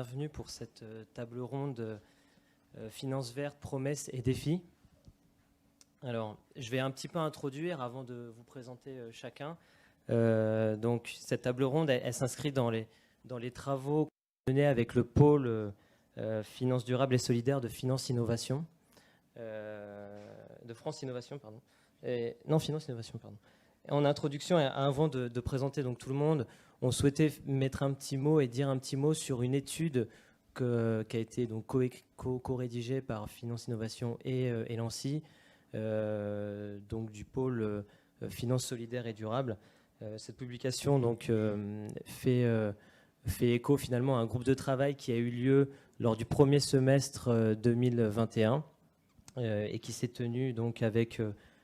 bienvenue pour cette table ronde Finances vertes, promesses et défis. Alors, je vais un petit peu introduire avant de vous présenter chacun. Donc, cette table ronde, elle s'inscrit dans les travaux menés avec le pôle Finances durables et solidaires de Finance Innovation, de France Innovation, pardon. Finance Innovation, pardon. En introduction, avant de présenter donc tout le monde, on souhaitait mettre un petit mot et dire un petit mot sur une étude qui a été donc co-rédigée par Finance Innovation et l'ANSSI, donc du pôle Finance solidaire et durable. Cette publication donc, fait écho finalement à un groupe de travail qui a eu lieu lors du premier semestre 2021 et qui s'est tenu donc avec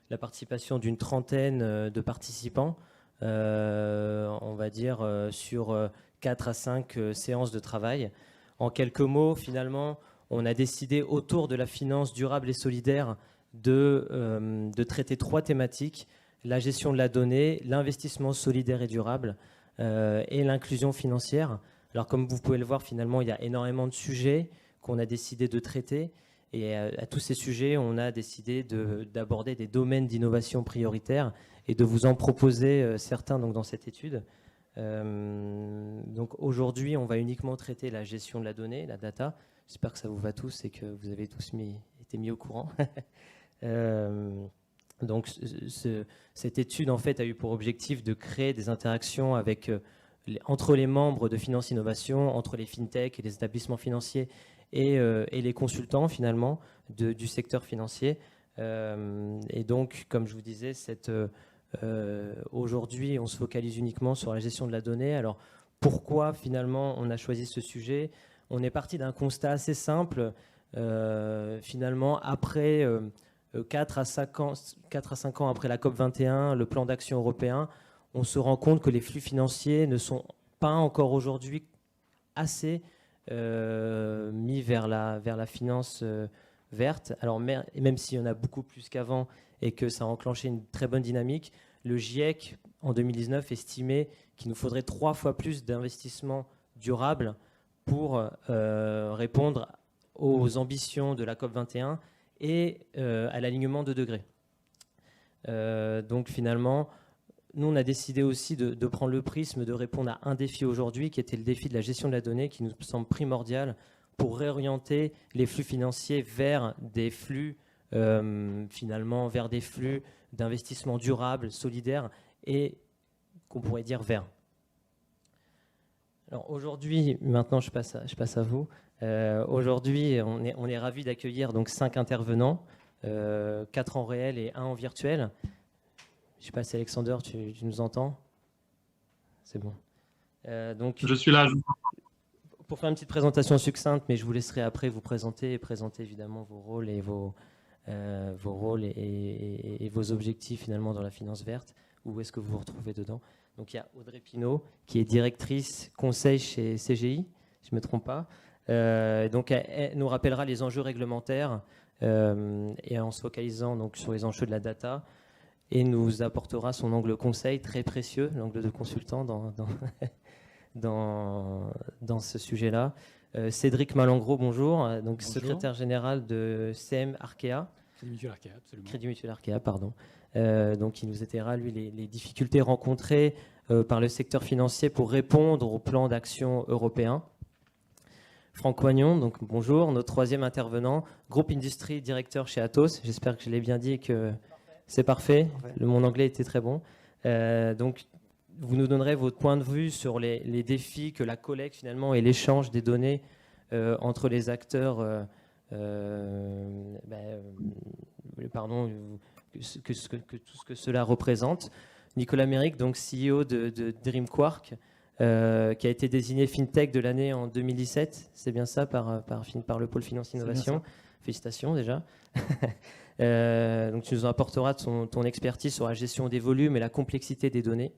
la participation d'une trentaine de participants, on va dire sur 4 à 5 séances de travail. En quelques mots, finalement, on a décidé autour de la finance durable et solidaire de traiter 3 thématiques: la gestion de la donnée, l'investissement solidaire et durable et l'inclusion financière. Alors comme vous pouvez le voir, finalement, il y a énormément de sujets qu'on a décidé de traiter. Et à tous ces sujets, on a décidé d'aborder des domaines d'innovation prioritaires et de vous en proposer certains donc, dans cette étude. Donc aujourd'hui, on va uniquement traiter la gestion de la donnée, la data. J'espère que ça vous va tous et que vous avez tous été mis au courant. Donc cette étude en fait a eu pour objectif de créer des interactions entre les membres de Finance Innovation, entre les fintechs et les établissements financiers et les consultants finalement du secteur financier. Et donc, comme je vous disais, aujourd'hui, on se focalise uniquement sur la gestion de la donnée. Alors, pourquoi finalement on a choisi ce sujet? On est parti d'un constat assez simple. Finalement, après 4 à 5 ans après la COP21, le plan d'action européen, on se rend compte que les flux financiers ne sont pas encore aujourd'hui assez mis vers la finance verte. Alors même s'il y en a beaucoup plus qu'avant et que ça a enclenché une très bonne dynamique, le GIEC en 2019 estimait qu'il nous faudrait 3 fois plus d'investissements durables pour répondre aux ambitions de la COP21 et à l'alignement de degrés. Donc finalement, nous, on a décidé aussi de prendre le prisme de répondre à un défi aujourd'hui, qui était le défi de la gestion de la donnée, qui nous semble primordial pour réorienter les flux financiers vers des flux, finalement, vers des flux d'investissement durable, solidaire et qu'on pourrait dire vert. Alors aujourd'hui, maintenant, je passe à vous. Aujourd'hui, on est ravis d'accueillir donc 5 intervenants, 4 en réel et 1 en virtuel. Je ne sais pas si Alexander, tu nous entends? C'est bon. Donc, je suis là. Pour faire une petite présentation succincte, mais je vous laisserai après vous présenter évidemment vos rôles et vos objectifs finalement dans la finance verte. Où est-ce que vous vous retrouvez dedans? Donc il y a Audrey Pinault qui est directrice conseil chez CGI, si je ne me trompe pas. Donc elle nous rappellera les enjeux réglementaires et en se focalisant donc sur les enjeux de la data. Et nous apportera son angle conseil très précieux, l'angle de consultant dans ce sujet-là. Cédric Malengro, bonjour. Donc bonjour. Secrétaire général de CM Arkea. Crédit Mutuel Arkea, absolument. Crédit Mutuel Arkea, pardon. Donc il nous étaiera, lui, les difficultés rencontrées par le secteur financier pour répondre au plan d'action européen. Franck Wagnon, donc bonjour, notre 3e intervenant, groupe industrie directeur chez Atos. J'espère que je l'ai bien dit et que c'est parfait. Mon anglais était très bon. Donc, vous nous donnerez votre point de vue sur les défis que la collecte finalement et l'échange des données entre les acteurs, que tout ce que cela représente. Nicolas Méric, donc CEO de DreamQuark, qui a été désigné FinTech de l'année en 2017. C'est bien ça par le pôle Finance Innovation. Félicitations déjà. Donc tu nous apporteras ton expertise sur la gestion des volumes et la complexité des données.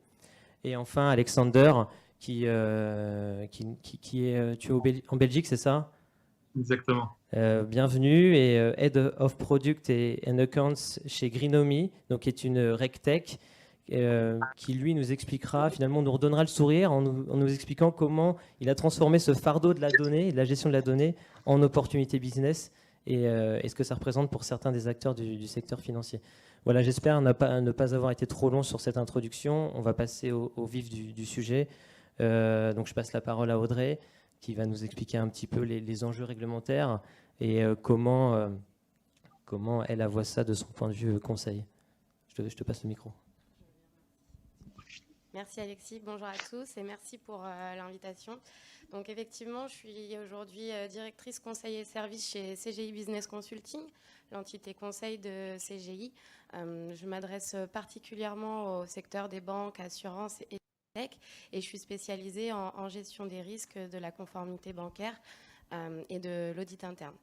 Et enfin, Alexander, tu es en Belgique, c'est ça? Exactement. Bienvenue, et Head of Product and Accounts chez Greenomy, donc qui est une RegTech qui lui nous expliquera, finalement nous redonnera le sourire en nous expliquant comment il a transformé ce fardeau de la donnée, de la gestion de la donnée, en opportunité business et ce que ça représente pour certains des acteurs du secteur financier. Voilà, j'espère ne pas avoir été trop long sur cette introduction. On va passer au vif du sujet. Donc je passe la parole à Audrey, qui va nous expliquer un petit peu les enjeux réglementaires et comment elle voit ça de son point de vue conseil. Je te passe le micro. Merci Alexis, bonjour à tous et merci pour l'invitation. Donc effectivement, je suis aujourd'hui directrice conseil et service chez CGI Business Consulting, l'entité conseil de CGI. Je m'adresse particulièrement au secteur des banques, assurances et tech et je suis spécialisée en gestion des risques de la conformité bancaire et de l'audit interne.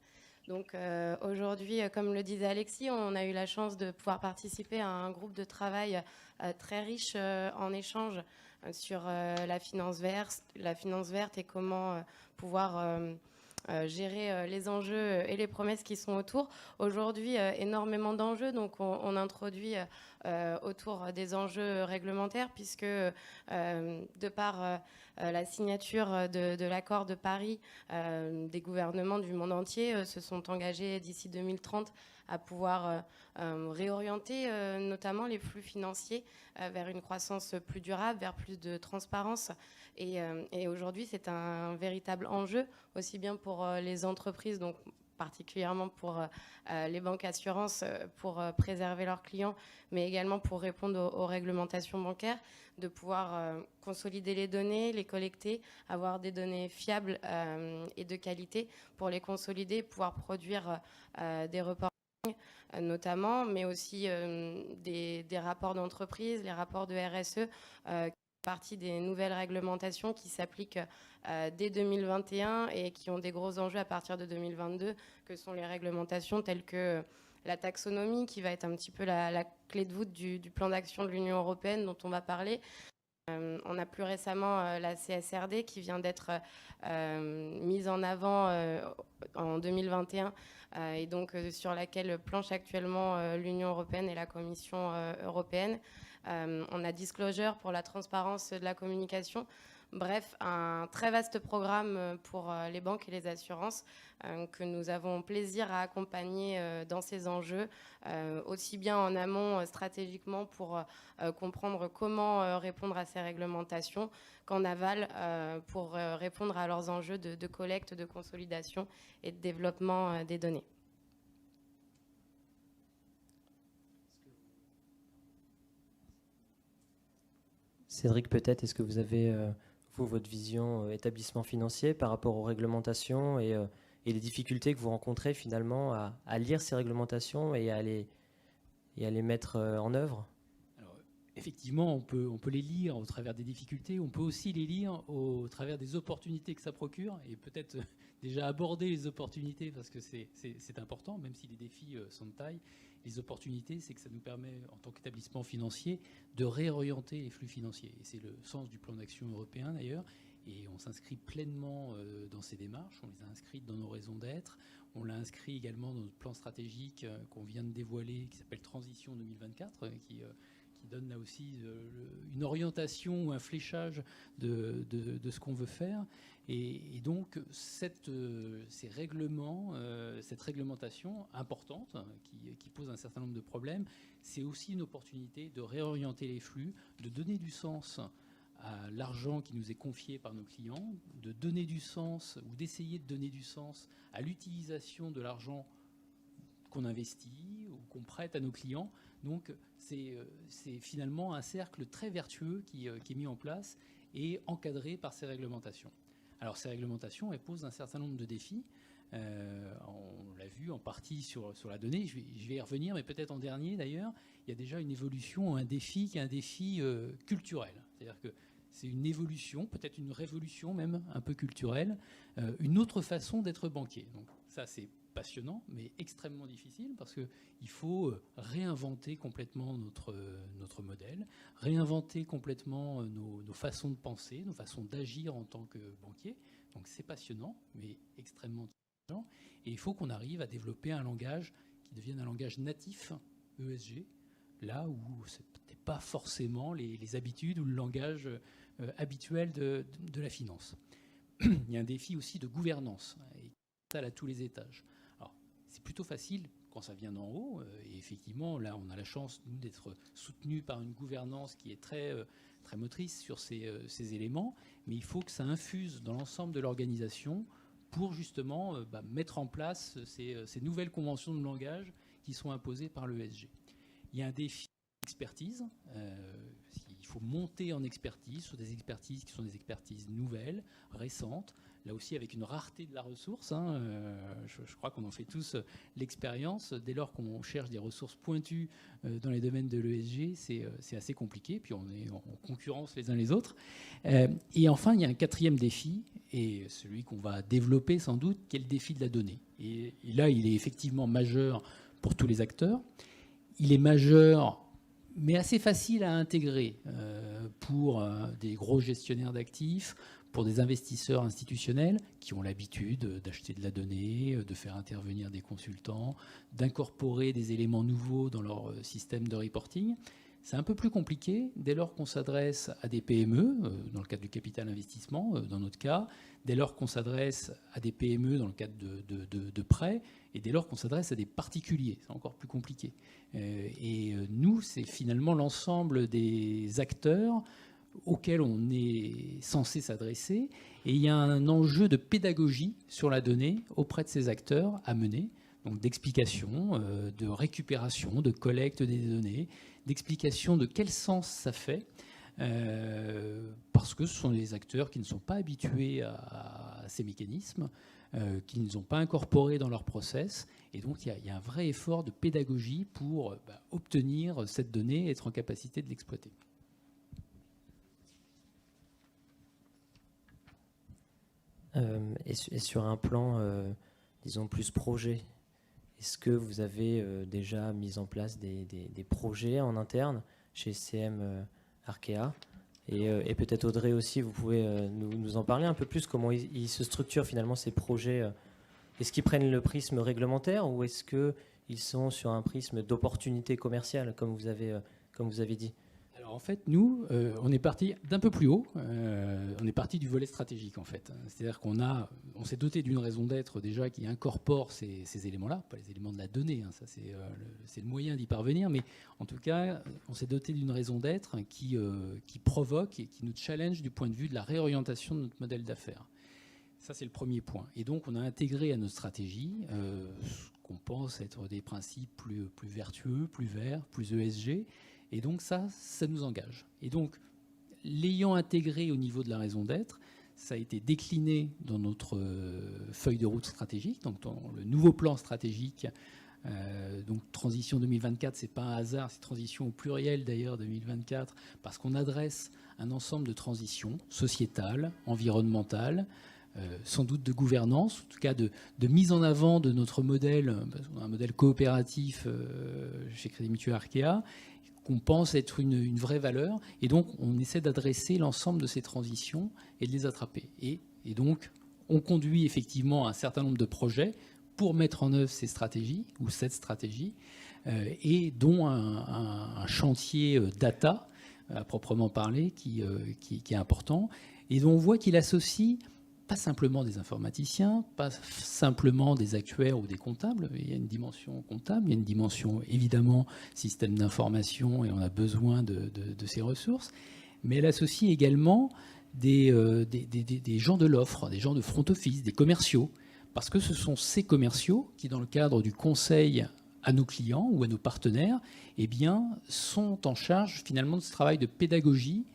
Donc aujourd'hui, comme le disait Alexis, on a eu la chance de pouvoir participer à un groupe de travail très riche en échanges sur la finance verte et comment pouvoir gérer les enjeux et les promesses qui sont autour. Aujourd'hui, énormément d'enjeux, donc on introduit autour des enjeux réglementaires puisque de par la signature de l'accord de Paris, des gouvernements du monde entier se sont engagés d'ici 2030 à pouvoir réorienter notamment les flux financiers vers une croissance plus durable, vers plus de transparence. Et aujourd'hui, c'est un véritable enjeu, aussi bien pour les entreprises, donc particulièrement pour les banques assurances, pour préserver leurs clients, mais également pour répondre aux réglementations bancaires, de pouvoir consolider les données, les collecter, avoir des données fiables et de qualité pour les consolider, pouvoir produire des reportings notamment, mais aussi des rapports d'entreprise, les rapports de RSE, qui font partie des nouvelles réglementations qui s'appliquent dès 2021 et qui ont des gros enjeux à partir de 2022, que sont les réglementations telles que la taxonomie, qui va être un petit peu la clé de voûte du plan d'action de l'Union européenne dont on va parler. On a plus récemment la CSRD qui vient d'être mise en avant en 2021 et donc sur laquelle planche actuellement l'Union européenne et la Commission européenne. On a Disclosure pour la transparence de la communication. Bref, un très vaste programme pour les banques et les assurances que nous avons plaisir à accompagner dans ces enjeux, aussi bien en amont stratégiquement pour comprendre comment répondre à ces réglementations, qu'en aval pour répondre à leurs enjeux de collecte, de consolidation et de développement des données. Cédric, peut-être, est-ce que vous avez, vous, votre vision établissement financier par rapport aux réglementations et les difficultés que vous rencontrez finalement à lire ces réglementations et à les mettre en œuvre? Alors, effectivement, on peut les lire au travers des difficultés, on peut aussi les lire au travers des opportunités que ça procure, et peut-être déjà aborder les opportunités parce que c'est important, même si les défis sont de taille. Les opportunités, c'est que ça nous permet, en tant qu'établissement financier, de réorienter les flux financiers. Et c'est le sens du plan d'action européen d'ailleurs. Et on s'inscrit pleinement dans ces démarches. On les a inscrites dans nos raisons d'être. On l'a inscrit également dans notre plan stratégique qu'on vient de dévoiler, qui s'appelle Transition 2024, qui donne là aussi une orientation ou un fléchage de ce qu'on veut faire. Et donc, cette réglementation importante, qui pose un certain nombre de problèmes, c'est aussi une opportunité de réorienter les flux, de donner du sens à l'argent qui nous est confié par nos clients, de donner du sens ou d'essayer de donner du sens à l'utilisation de l'argent qu'on investit ou qu'on prête à nos clients. Donc c'est finalement un cercle très vertueux qui est mis en place et encadré par ces réglementations. Alors ces réglementations, elles posent un certain nombre de défis. On l'a vu en partie sur la donnée, je vais y revenir, mais peut-être en dernier d'ailleurs, il y a déjà une évolution, un défi qui est un défi culturel. C'est-à-dire que c'est une évolution, peut-être une révolution même, un peu culturelle, une autre façon d'être banquier. Donc ça, c'est passionnant, mais extrêmement difficile parce qu'il faut réinventer complètement notre modèle, réinventer complètement nos façons de penser, nos façons d'agir en tant que banquier. Donc c'est passionnant, mais extrêmement difficile. Et il faut qu'on arrive à développer un langage qui devienne un langage natif, ESG, là où c'était pas forcément les habitudes ou le langage habituel de la finance. Il y a un défi aussi de gouvernance, et ça à tous les étages. Alors, c'est plutôt facile quand ça vient d'en haut, et effectivement, là, on a la chance, nous, d'être soutenus par une gouvernance qui est très motrice sur ces éléments, mais il faut que ça infuse dans l'ensemble de l'organisation pour justement mettre en place ces nouvelles conventions de langage qui sont imposées par l'ESG. Il y a un défi d'expertise. Il faut monter en expertise sur des expertises qui sont des expertises nouvelles, récentes, là aussi avec une rareté de la ressource. Je crois qu'on en fait tous l'expérience. Dès lors qu'on cherche des ressources pointues dans les domaines de l'ESG, c'est assez compliqué, puis on est en concurrence les uns les autres. Et enfin, il y a un quatrième défi, et celui qu'on va développer sans doute, qui est le défi de la donnée. Et là, il est effectivement majeur pour tous les acteurs. Il est majeur, mais assez facile à intégrer pour des gros gestionnaires d'actifs, pour des investisseurs institutionnels qui ont l'habitude d'acheter de la donnée, de faire intervenir des consultants, d'incorporer des éléments nouveaux dans leur système de reporting. C'est un peu plus compliqué dès lors qu'on s'adresse à des PME, dans le cadre du capital investissement, dans notre cas, dès lors qu'on s'adresse à des PME dans le cadre de prêts, et dès lors qu'on s'adresse à des particuliers. C'est encore plus compliqué. Et nous, c'est finalement l'ensemble des acteurs auxquels on est censé s'adresser. Et il y a un enjeu de pédagogie sur la donnée auprès de ces acteurs à mener, donc d'explication, de récupération, de collecte des données, d'explication de quel sens ça fait, parce que ce sont des acteurs qui ne sont pas habitués à ces mécanismes, qui ne les ont pas incorporés dans leur process. Et donc, il y a un vrai effort de pédagogie pour obtenir cette donnée et être en capacité de l'exploiter. Et sur un plan, disons, plus projet, est-ce que vous avez déjà mis en place des projets en interne chez CM Arkea ? Et peut-être Audrey aussi, vous pouvez nous en parler un peu plus, comment ils se structurent finalement ces projets. Est-ce qu'ils prennent le prisme réglementaire ou est-ce qu'ils sont sur un prisme d'opportunité commerciale, comme vous avez dit ? Alors en fait, nous, on est parti d'un peu plus haut. On est parti du volet stratégique en fait. C'est-à-dire on s'est doté d'une raison d'être déjà qui incorpore ces éléments-là, pas les éléments de la donnée. Ça c'est le moyen d'y parvenir, mais en tout cas, on s'est doté d'une raison d'être qui provoque et qui nous challenge du point de vue de la réorientation de notre modèle d'affaires. Ça c'est le premier point. Et donc on a intégré à notre stratégie ce qu'on pense être des principes plus vertueux, plus verts, plus ESG. Et donc ça nous engage. Et donc, l'ayant intégré au niveau de la raison d'être, ça a été décliné dans notre feuille de route stratégique, donc dans le nouveau plan stratégique. Donc transition 2024, c'est pas un hasard, c'est transition au pluriel d'ailleurs 2024, parce qu'on adresse un ensemble de transitions sociétales, environnementales, sans doute de gouvernance, en tout cas de mise en avant de notre modèle, un modèle coopératif chez Crédit Mutuel Arkea, qu'on pense être une vraie valeur. Et donc, on essaie d'adresser l'ensemble de ces transitions et de les attraper. Et donc, on conduit effectivement un certain nombre de projets pour mettre en œuvre ces stratégies, ou cette stratégie, et dont un chantier data, à proprement parler, qui est important, et dont on voit qu'il associe pas simplement des informaticiens, pas simplement des actuaires ou des comptables. Il y a une dimension comptable, il y a une dimension évidemment système d'information et on a besoin de ces ressources, mais elle associe également des gens de l'offre, des gens de front office, des commerciaux, parce que ce sont ces commerciaux qui, dans le cadre du conseil à nos clients ou à nos partenaires, eh bien, sont en charge finalement de ce travail de pédagogie,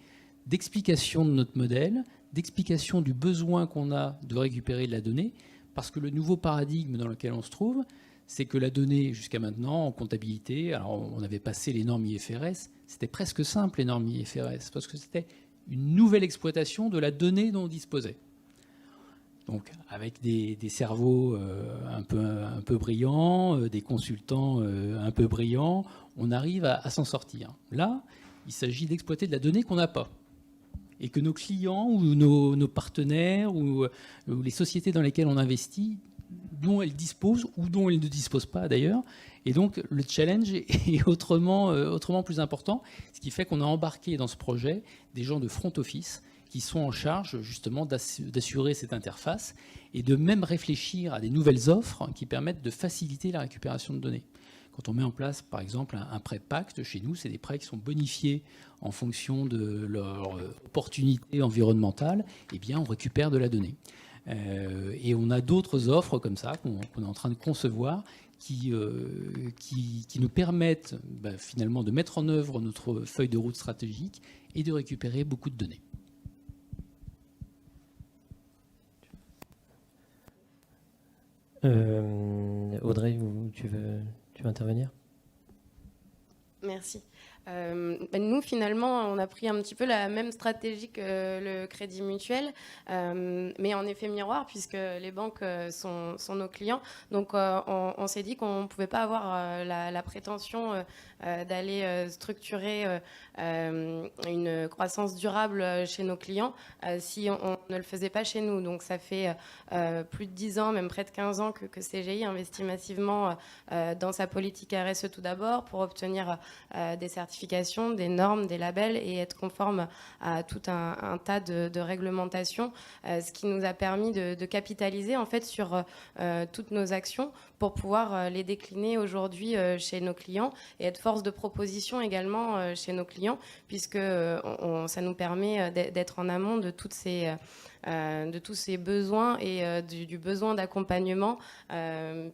d'explication de notre modèle, d'explication du besoin qu'on a de récupérer de la donnée, parce que le nouveau paradigme dans lequel on se trouve, c'est que la donnée, jusqu'à maintenant, en comptabilité, alors on avait passé les normes IFRS, c'était presque simple les normes IFRS, parce que c'était une nouvelle exploitation de la donnée dont on disposait. Donc avec des cerveaux un peu brillants, des consultants un peu brillants, on arrive à s'en sortir. Là, il s'agit d'exploiter de la donnée qu'on n'a pas, et que nos clients ou nos partenaires ou les sociétés dans lesquelles on investit dont elles disposent ou dont elles ne disposent pas d'ailleurs. Et donc le challenge est autrement plus important, ce qui fait qu'on a embarqué dans ce projet des gens de front office qui sont en charge justement d'assurer cette interface et de même réfléchir à des nouvelles offres qui permettent de faciliter la récupération de données. Quand on met en place, par exemple, un prêt pacte, chez nous, c'est des prêts qui sont bonifiés en fonction de leur opportunité environnementale, eh bien, on récupère de la donnée. Et on a d'autres offres comme ça qu'on est en train de concevoir qui nous permettent finalement de mettre en œuvre notre feuille de route stratégique et de récupérer beaucoup de données. Audrey, tu veux intervenir ? Merci. Nous, finalement, on a pris un petit peu la même stratégie que le Crédit Mutuel, mais en effet miroir, puisque les banques sont nos clients. Donc, on s'est dit qu'on ne pouvait pas avoir la prétention d'aller structurer une croissance durable chez nos clients si on ne le faisait pas chez nous. Donc, ça fait plus de 10 ans, même près de 15 ans que CGI investit massivement dans sa politique RSE tout d'abord pour obtenir des certifications, des normes, des labels et être conforme à tout un tas de réglementations, ce qui nous a permis de capitaliser en fait sur toutes nos actions pour pouvoir les décliner aujourd'hui chez nos clients et être force de proposition également chez nos clients, puisque ça nous permet d'être en amont de tous ces besoins et du besoin d'accompagnement,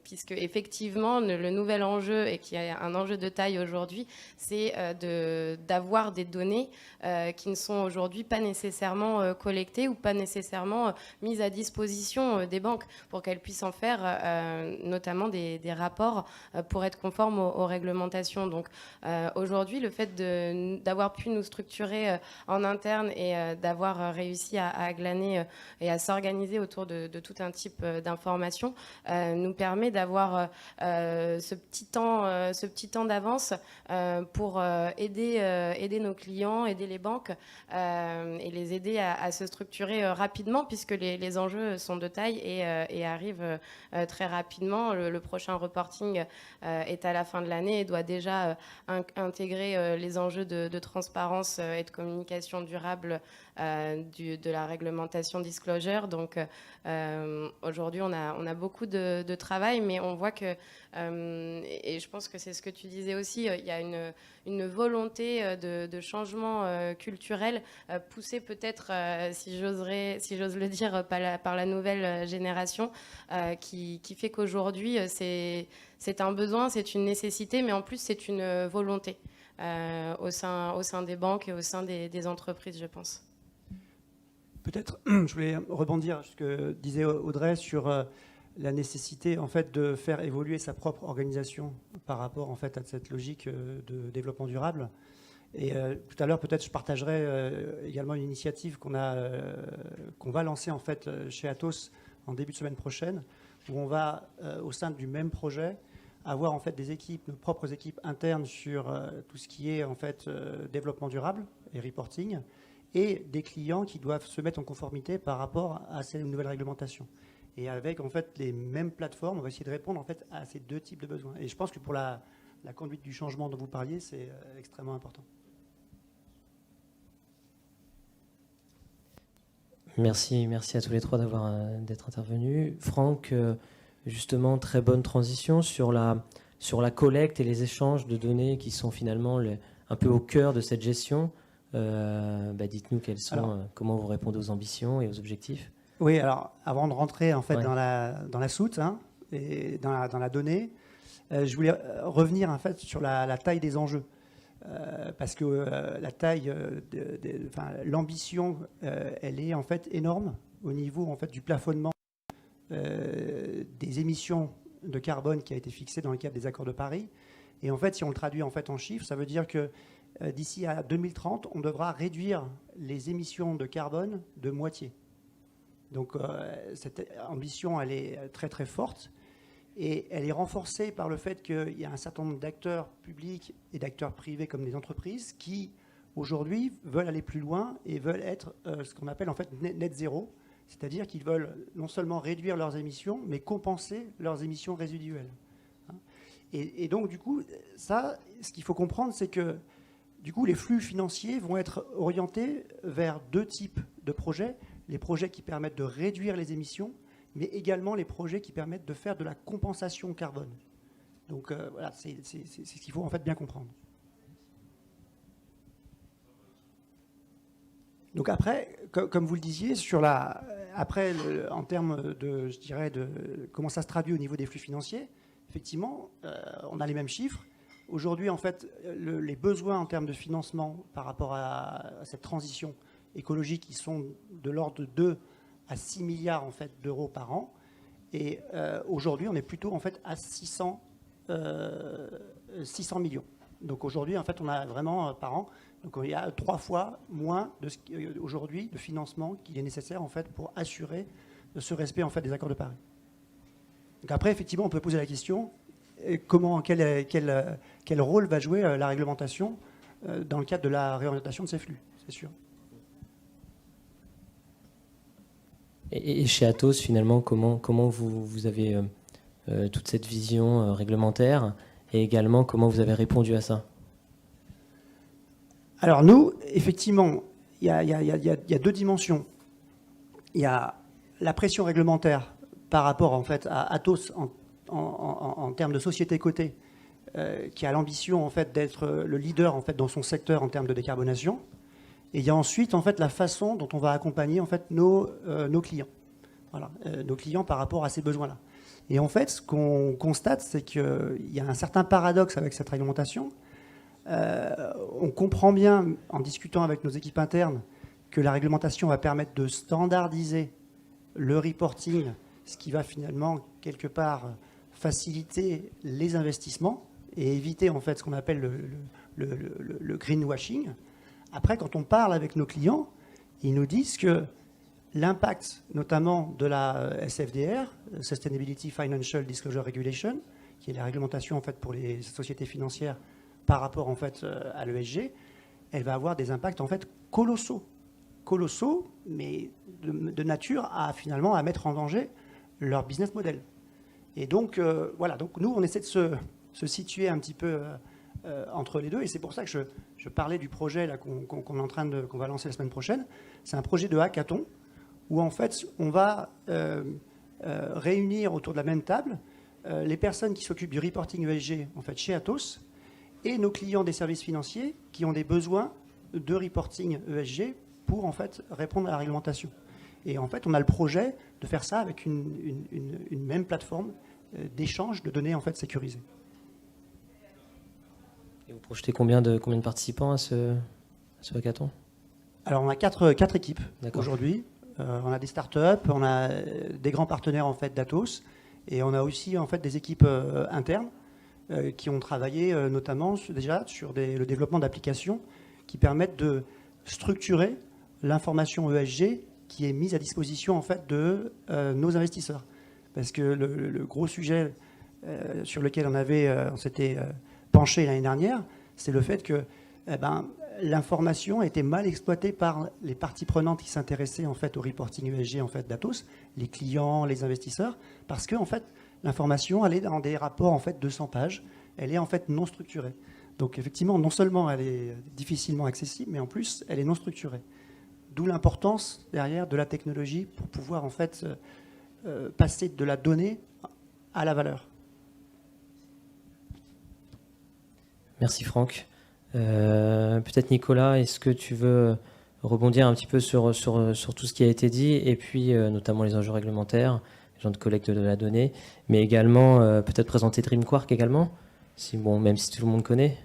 puisque effectivement le nouvel enjeu, et qui est un enjeu de taille aujourd'hui, c'est d'avoir des données qui ne sont aujourd'hui pas nécessairement collectées ou pas nécessairement mises à disposition des banques pour qu'elles puissent en faire notamment des rapports pour être conformes aux réglementations. Donc aujourd'hui, le fait d'avoir pu nous structurer en interne et d'avoir réussi à glaner et à s'organiser autour de tout un type d'informations nous permet d'avoir ce petit temps d'avance pour aider nos clients, aider les banques et les aider à se structurer rapidement, puisque les enjeux sont de taille et arrivent très rapidement. Le prochain reporting est à la fin de l'année et doit déjà intégrer les enjeux de transparence et de communication durable de la réglementation disclosure. Donc aujourd'hui, on a beaucoup de travail, mais on voit que, et je pense que c'est ce que tu disais aussi, il y a une volonté de changement culturel poussée peut-être, si j'ose le dire, par la nouvelle génération, qui fait qu'aujourd'hui, c'est un besoin, c'est une nécessité, mais en plus, c'est une volonté au sein des banques et au sein des entreprises, je pense. Peut-être, je voulais rebondir sur ce que disait Audrey sur la nécessité en fait de faire évoluer sa propre organisation par rapport en fait à cette logique de développement durable. Et tout à l'heure, peut-être, je partagerai également une initiative qu'on va lancer en fait chez Atos en début de semaine prochaine, où on va au sein du même projet avoir en fait des équipes, nos propres équipes internes sur tout ce qui est en fait développement durable et reporting, et des clients qui doivent se mettre en conformité par rapport à ces nouvelles réglementations. Et avec en fait les mêmes plateformes, on va essayer de répondre en fait à ces deux types de besoins. Et je pense que pour la conduite du changement dont vous parliez, c'est extrêmement important. Merci à tous les trois d'être intervenus. Franck, justement, très bonne transition sur la collecte et les échanges de données qui sont finalement un peu au cœur de cette gestion. Dites-nous comment vous répondez aux ambitions et aux objectifs. Oui, alors avant de rentrer en fait Ouais. dans la soute et dans la donnée, je voulais revenir en fait sur la taille des enjeux. Parce que la taille, l'ambition, elle est en fait énorme au niveau en fait du plafonnement des émissions de carbone qui a été fixé dans le cadre des accords de Paris. Et en fait, si on le traduit en fait en chiffres, ça veut dire que d'ici à 2030, on devra réduire les émissions de carbone de moitié. Donc cette ambition, elle est très très forte. Et elle est renforcée par le fait qu'il y a un certain nombre d'acteurs publics et d'acteurs privés comme des entreprises qui, aujourd'hui, veulent aller plus loin et veulent être ce qu'on appelle en fait net zéro, C'est-à-dire qu'ils veulent non seulement réduire leurs émissions, mais compenser leurs émissions résiduelles. Et donc, du coup, ça, ce qu'il faut comprendre, c'est que du coup, les flux financiers vont être orientés vers 2 types de projets. Les projets qui permettent de réduire les émissions, mais également les projets qui permettent de faire de la compensation carbone. Donc voilà, c'est ce qu'il faut en fait bien comprendre. Donc après, comme vous le disiez, en termes de, je dirais, de comment ça se traduit au niveau des flux financiers, effectivement, on a les mêmes chiffres. Aujourd'hui, en fait, les besoins en termes de financement par rapport à cette transition écologique, ils sont de l'ordre de 2 à 6 milliards en fait, d'euros par an. Et aujourd'hui, on est plutôt en fait, à 600 millions. Donc aujourd'hui, en fait, on a vraiment par an, donc il y a 3 fois moins aujourd'hui de financement qu'il est nécessaire en fait, pour assurer ce respect en fait, des accords de Paris. Donc après, effectivement, on peut poser la question quel rôle va jouer la réglementation dans le cadre de la réorientation de ces flux, c'est sûr. Et chez Atos, finalement, comment vous avez toute cette vision réglementaire et également comment vous avez répondu à ça? Alors nous, effectivement, il y a 2 dimensions. Il y a la pression réglementaire par rapport en fait, à Atos en termes de société cotée, qui a l'ambition en fait, d'être le leader en fait, dans son secteur en termes de décarbonation. Et il y a ensuite en fait, la façon dont on va accompagner en fait, nos clients. Voilà, nos clients par rapport à ces besoins-là. Et en fait, ce qu'on constate, c'est qu'il y a un certain paradoxe avec cette réglementation. On comprend bien, en discutant avec nos équipes internes, que la réglementation va permettre de standardiser le reporting, ce qui va finalement, quelque part, faciliter les investissements et éviter en fait, ce qu'on appelle le greenwashing. Après, quand on parle avec nos clients, ils nous disent que l'impact notamment de la SFDR, Sustainability Financial Disclosure Regulation, qui est la réglementation en fait, pour les sociétés financières par rapport en fait, à l'ESG, elle va avoir des impacts en fait, colossaux, mais de nature à finalement à mettre en danger leur business model. Et donc, voilà, donc nous, on essaie de se situer un petit peu entre les deux, et c'est pour ça que je parlais du projet là, qu'on va lancer la semaine prochaine. C'est un projet de hackathon, où en fait, on va réunir autour de la même table les personnes qui s'occupent du reporting ESG en fait, chez Atos, et nos clients des services financiers qui ont des besoins de reporting ESG pour en fait, répondre à la réglementation. Et en fait, on a le projet de faire ça avec une même plateforme d'échange de données en fait, sécurisées. Et vous projetez combien de participants à ce hackathon? Alors, on a 4 équipes aujourd'hui. On a des startups, on a des grands partenaires en fait, d'Atos, et on a aussi en fait, des équipes internes qui ont travaillé notamment déjà sur le développement d'applications qui permettent de structurer l'information ESG qui est mise à disposition en fait, de nos investisseurs. Parce que le gros sujet sur lequel on s'était penché l'année dernière, c'est le fait que l'information était mal exploitée par les parties prenantes qui s'intéressaient en fait, au reporting ESG en fait, d'Atos, les clients, les investisseurs, parce que en fait, l'information, elle est dans des rapports en fait, de 100 pages, elle est en fait non structurée. Donc effectivement, non seulement elle est difficilement accessible, mais en plus, elle est non structurée. D'où l'importance derrière de la technologie pour pouvoir en fait passer de la donnée à la valeur. Merci Franck. Peut-être Nicolas, est-ce que tu veux rebondir un petit peu sur tout ce qui a été dit, et puis notamment les enjeux réglementaires, les gens de collecte de la donnée, mais également peut-être présenter DreamQuark également, même si tout le monde connaît.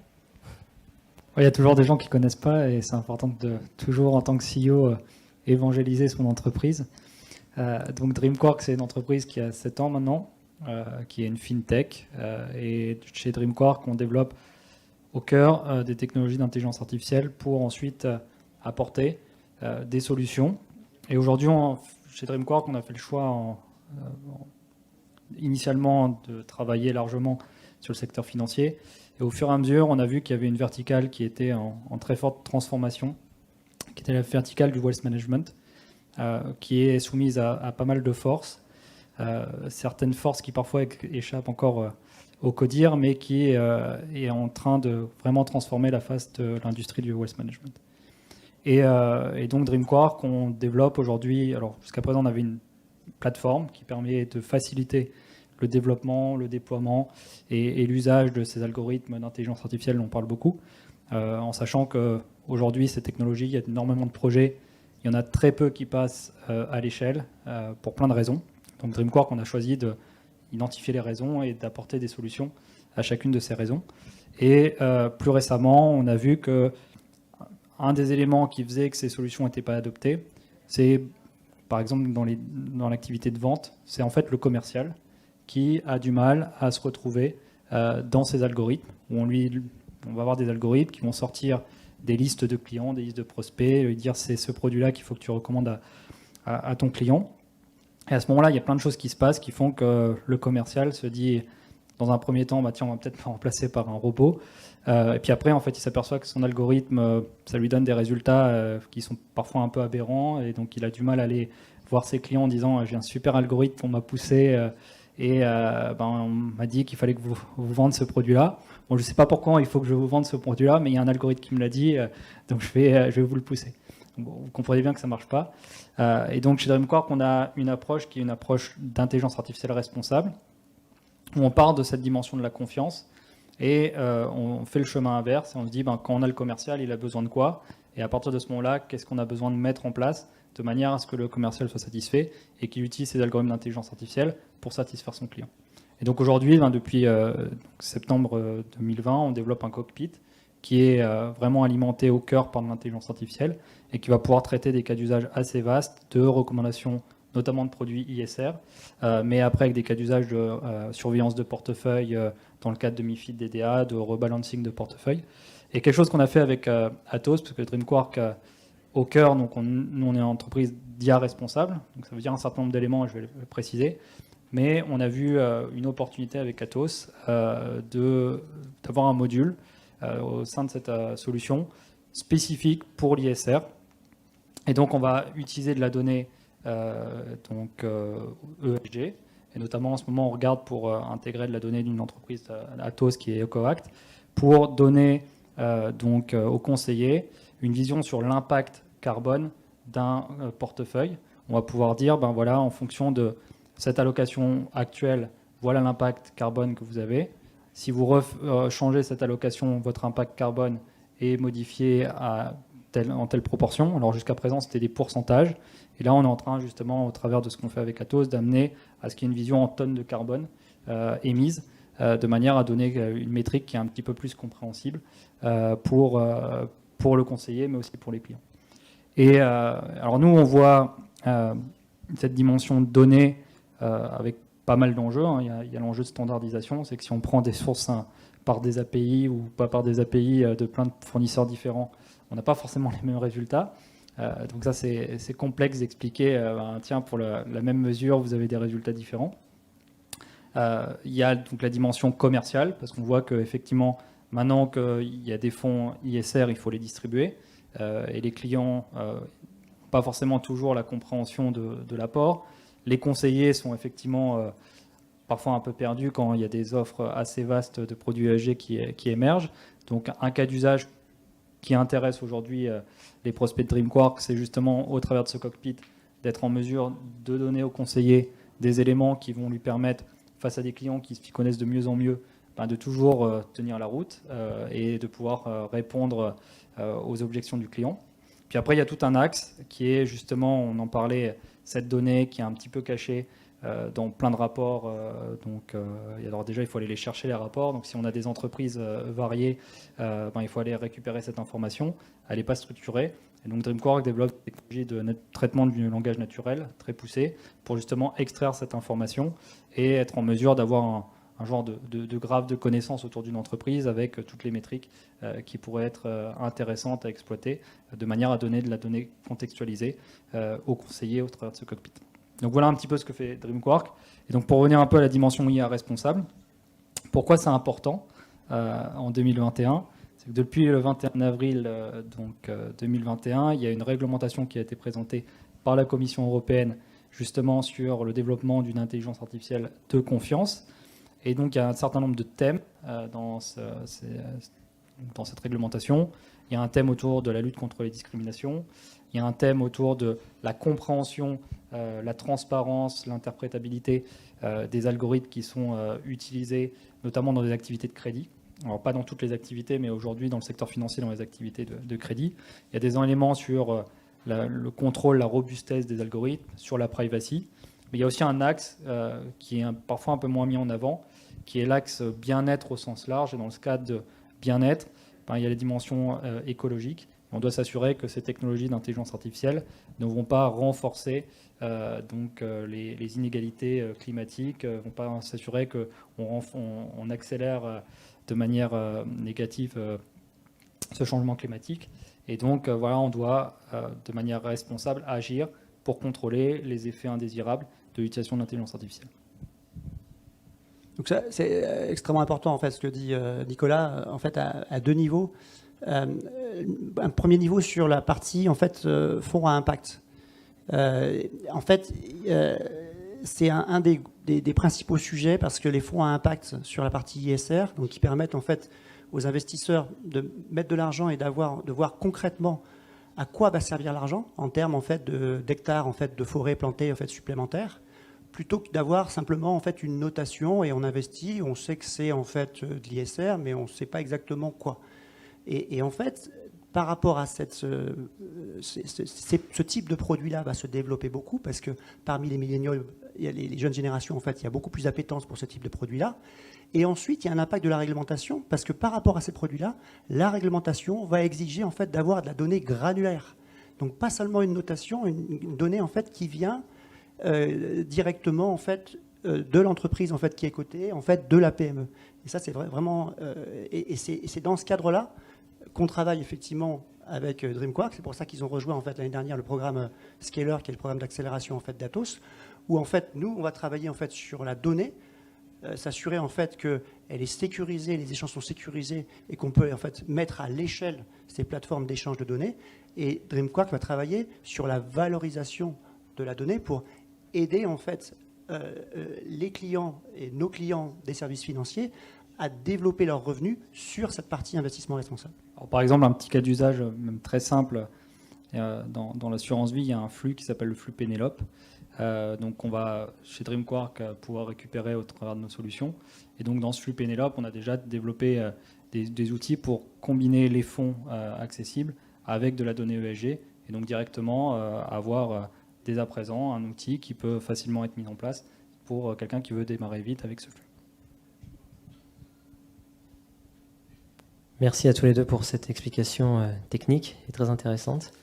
Il y a toujours des gens qui ne connaissent pas, et c'est important de toujours, en tant que CEO, évangéliser son entreprise. Donc DreamQuark, c'est une entreprise qui a 7 ans maintenant, qui est une fintech. Et chez DreamQuark, on développe au cœur des technologies d'intelligence artificielle pour ensuite apporter des solutions. Et aujourd'hui, chez DreamQuark, on a fait le choix initialement de travailler largement sur le secteur financier. Et au fur et à mesure, on a vu qu'il y avait une verticale qui était en très forte transformation, qui était la verticale du wealth management. qui est soumise à pas mal de forces, certaines forces qui parfois échappent encore au CODIR, mais qui est en train de vraiment transformer la face de l'industrie du waste management. Et donc DreamQuark, on développe aujourd'hui, alors jusqu'à présent on avait une plateforme qui permet de faciliter le développement, le déploiement et l'usage de ces algorithmes d'intelligence artificielle dont on parle beaucoup, en sachant qu'aujourd'hui ces technologies, il y a énormément de projets, il y en a très peu qui passent à l'échelle pour plein de raisons. Donc DreamQuark, on a choisi d'identifier les raisons et d'apporter des solutions à chacune de ces raisons. Et plus récemment, on a vu que un des éléments qui faisait que ces solutions n'étaient pas adoptées, c'est par exemple dans l'activité de vente, c'est en fait le commercial qui a du mal à se retrouver dans ces algorithmes, où on va avoir des algorithmes qui vont sortir des listes de clients, des listes de prospects, lui dire c'est ce produit-là qu'il faut que tu recommandes à ton client. Et à ce moment-là, il y a plein de choses qui se passent qui font que le commercial se dit, dans un premier temps, bah tiens, on va peut-être me remplacer par un robot. Et puis après, en fait, il s'aperçoit que son algorithme, ça lui donne des résultats qui sont parfois un peu aberrants. Et donc, il a du mal à aller voir ses clients en disant j'ai un super algorithme qu'on m'a poussé on m'a dit qu'il fallait que vous vendiez ce produit-là. Bon, je ne sais pas pourquoi il faut que je vous vende ce produit-là, mais il y a un algorithme qui me l'a dit, donc je vais vous le pousser. Donc, vous comprenez bien que ça ne marche pas. Et donc, chez DreamQuark, on a une approche qui est une approche d'intelligence artificielle responsable, où on part de cette dimension de la confiance et on fait le chemin inverse et on se dit quand on a le commercial, il a besoin de quoi? Et à partir de ce moment-là, qu'est-ce qu'on a besoin de mettre en place de manière à ce que le commercial soit satisfait et qu'il utilise ces algorithmes d'intelligence artificielle pour satisfaire son client. Et donc aujourd'hui, depuis septembre 2020, on développe un cockpit qui est vraiment alimenté au cœur par l'intelligence artificielle et qui va pouvoir traiter des cas d'usage assez vastes de recommandations, notamment de produits ISR, mais après avec des cas d'usage de surveillance de portefeuille dans le cadre de MiFID DDA, de rebalancing de portefeuille. Et quelque chose qu'on a fait avec Atos, parce que DreamQuark au cœur, donc nous on est une entreprise d'IA responsable, donc ça veut dire un certain nombre d'éléments, je vais le préciser, mais on a vu une opportunité avec Atos d'avoir un module au sein de cette solution spécifique pour l'ISR. Et donc on va utiliser de la donnée ESG, et notamment en ce moment on regarde pour intégrer de la donnée d'une entreprise Atos qui est EcoAct, pour donner aux conseillers une vision sur l'impact carbone d'un portefeuille. On va pouvoir dire, voilà, en fonction de cette allocation actuelle, voilà l'impact carbone que vous avez. Si vous changez cette allocation, votre impact carbone est modifié en telle proportion. Alors jusqu'à présent, c'était des pourcentages. Et là, on est en train, justement, au travers de ce qu'on fait avec Atos, d'amener à ce qu'il y ait une vision en tonnes de carbone émises, de manière à donner une métrique qui est un petit peu plus compréhensible pour le conseiller, mais aussi pour les clients. Et alors nous, on voit cette dimension de données avec pas mal d'enjeux. Il y a l'enjeu de standardisation, c'est que si on prend des sources par des API ou pas par des API de plein de fournisseurs différents, on n'a pas forcément les mêmes résultats. Donc ça, c'est complexe d'expliquer. Tiens, pour la même mesure, vous avez des résultats différents. Il y a donc la dimension commerciale, parce qu'on voit qu'effectivement, maintenant qu'il y a des fonds ISR, il faut les distribuer. Et les clients n'ont pas forcément toujours la compréhension de l'apport. Les conseillers sont effectivement parfois un peu perdus quand il y a des offres assez vastes de produits ESG qui émergent. Donc un cas d'usage qui intéresse aujourd'hui les prospects de DreamQuark, c'est justement au travers de ce cockpit d'être en mesure de donner aux conseillers des éléments qui vont lui permettre, face à des clients qui s'y connaissent de mieux en mieux, de toujours tenir la route et de pouvoir répondre aux objections du client. Puis après, il y a tout un axe qui est justement, on en parlait, cette donnée qui est un petit peu cachée dans plein de rapports. Alors déjà, il faut aller les chercher, les rapports. Donc si on a des entreprises variées, il faut aller récupérer cette information. Elle n'est pas structurée. Et donc DreamQuark développe des technologies de traitement du langage naturel très poussées pour justement extraire cette information et être en mesure d'avoir un genre de graphe de connaissances autour d'une entreprise avec toutes les métriques qui pourraient être intéressantes à exploiter de manière à donner de la donnée contextualisée aux conseillers au travers de ce cockpit. Donc voilà un petit peu ce que fait DreamQuark. Et donc pour revenir un peu à la dimension IA responsable, pourquoi c'est important en 2021 ? C'est que depuis le 21 avril 2021, il y a une réglementation qui a été présentée par la Commission européenne justement sur le développement d'une intelligence artificielle de confiance. Et donc il y a un certain nombre de thèmes dans cette réglementation. Il y a un thème autour de la lutte contre les discriminations. Il y a un thème autour de la compréhension, la transparence, l'interprétabilité des algorithmes qui sont utilisés, notamment dans des activités de crédit. Alors pas dans toutes les activités, mais aujourd'hui dans le secteur financier, dans les activités de crédit. Il y a des éléments sur le contrôle, la robustesse des algorithmes, sur la privacy. Mais il y a aussi un axe qui est parfois un peu moins mis en avant, qui est l'axe bien-être au sens large. Et dans ce cadre de bien-être, il y a les dimensions écologiques. On doit s'assurer que ces technologies d'intelligence artificielle ne vont pas renforcer les inégalités climatiques, ne vont pas s'assurer qu'on accélère de manière négative ce changement climatique. Et donc, voilà, on doit, de manière responsable, agir pour contrôler les effets indésirables de l'utilisation de l'intelligence artificielle. Donc c'est extrêmement important, en fait, ce que dit Nicolas, en fait, à deux niveaux. Un premier niveau sur la partie, en fait, fonds à impact. En fait, c'est un des principaux sujets parce que les fonds à impact sur la partie ISR, donc qui permettent en fait aux investisseurs de mettre de l'argent et de voir concrètement à quoi va servir l'argent en termes en fait d'hectares en fait de forêts plantées en fait supplémentaires, plutôt que d'avoir simplement en fait une notation et on investit, on sait que c'est en fait de l'ISR, mais on ne sait pas exactement quoi. Et en fait, par rapport à ce type de produit-là va se développer beaucoup parce que parmi les milléniaux, il y a les jeunes générations, en fait, il y a beaucoup plus d'appétence pour ce type de produit-là. Et ensuite, il y a un impact de la réglementation parce que par rapport à ces produits-là, la réglementation va exiger en fait d'avoir de la donnée granulaire. Donc pas seulement une notation, une donnée en fait qui vient directement en fait de l'entreprise en fait qui est cotée, en fait de la PME. Et ça, c'est vraiment et c'est dans ce cadre-là qu'on travaille effectivement avec DreamQuark. C'est pour ça qu'ils ont rejoint en fait l'année dernière le programme Scaler, qui est le programme d'accélération en fait d'Atos, où en fait nous on va travailler en fait sur la donnée, s'assurer en fait qu'elle est sécurisée, les échanges sont sécurisés et qu'on peut en fait mettre à l'échelle ces plateformes d'échange de données. Et DreamQuark va travailler sur la valorisation de la donnée pour aider en fait les clients et nos clients des services financiers à développer leurs revenus sur cette partie investissement responsable. Alors, par exemple, un petit cas d'usage même très simple, dans l'assurance vie, il y a un flux qui s'appelle le flux Pénélope. Donc on va, chez DreamQuark, pouvoir récupérer au travers de nos solutions. Et donc dans ce flux Pénélope, on a déjà développé des outils pour combiner les fonds accessibles avec de la donnée ESG. Et donc directement avoir dès à présent un outil qui peut facilement être mis en place pour quelqu'un qui veut démarrer vite avec ce flux. Merci à tous les deux pour cette explication technique et très intéressante.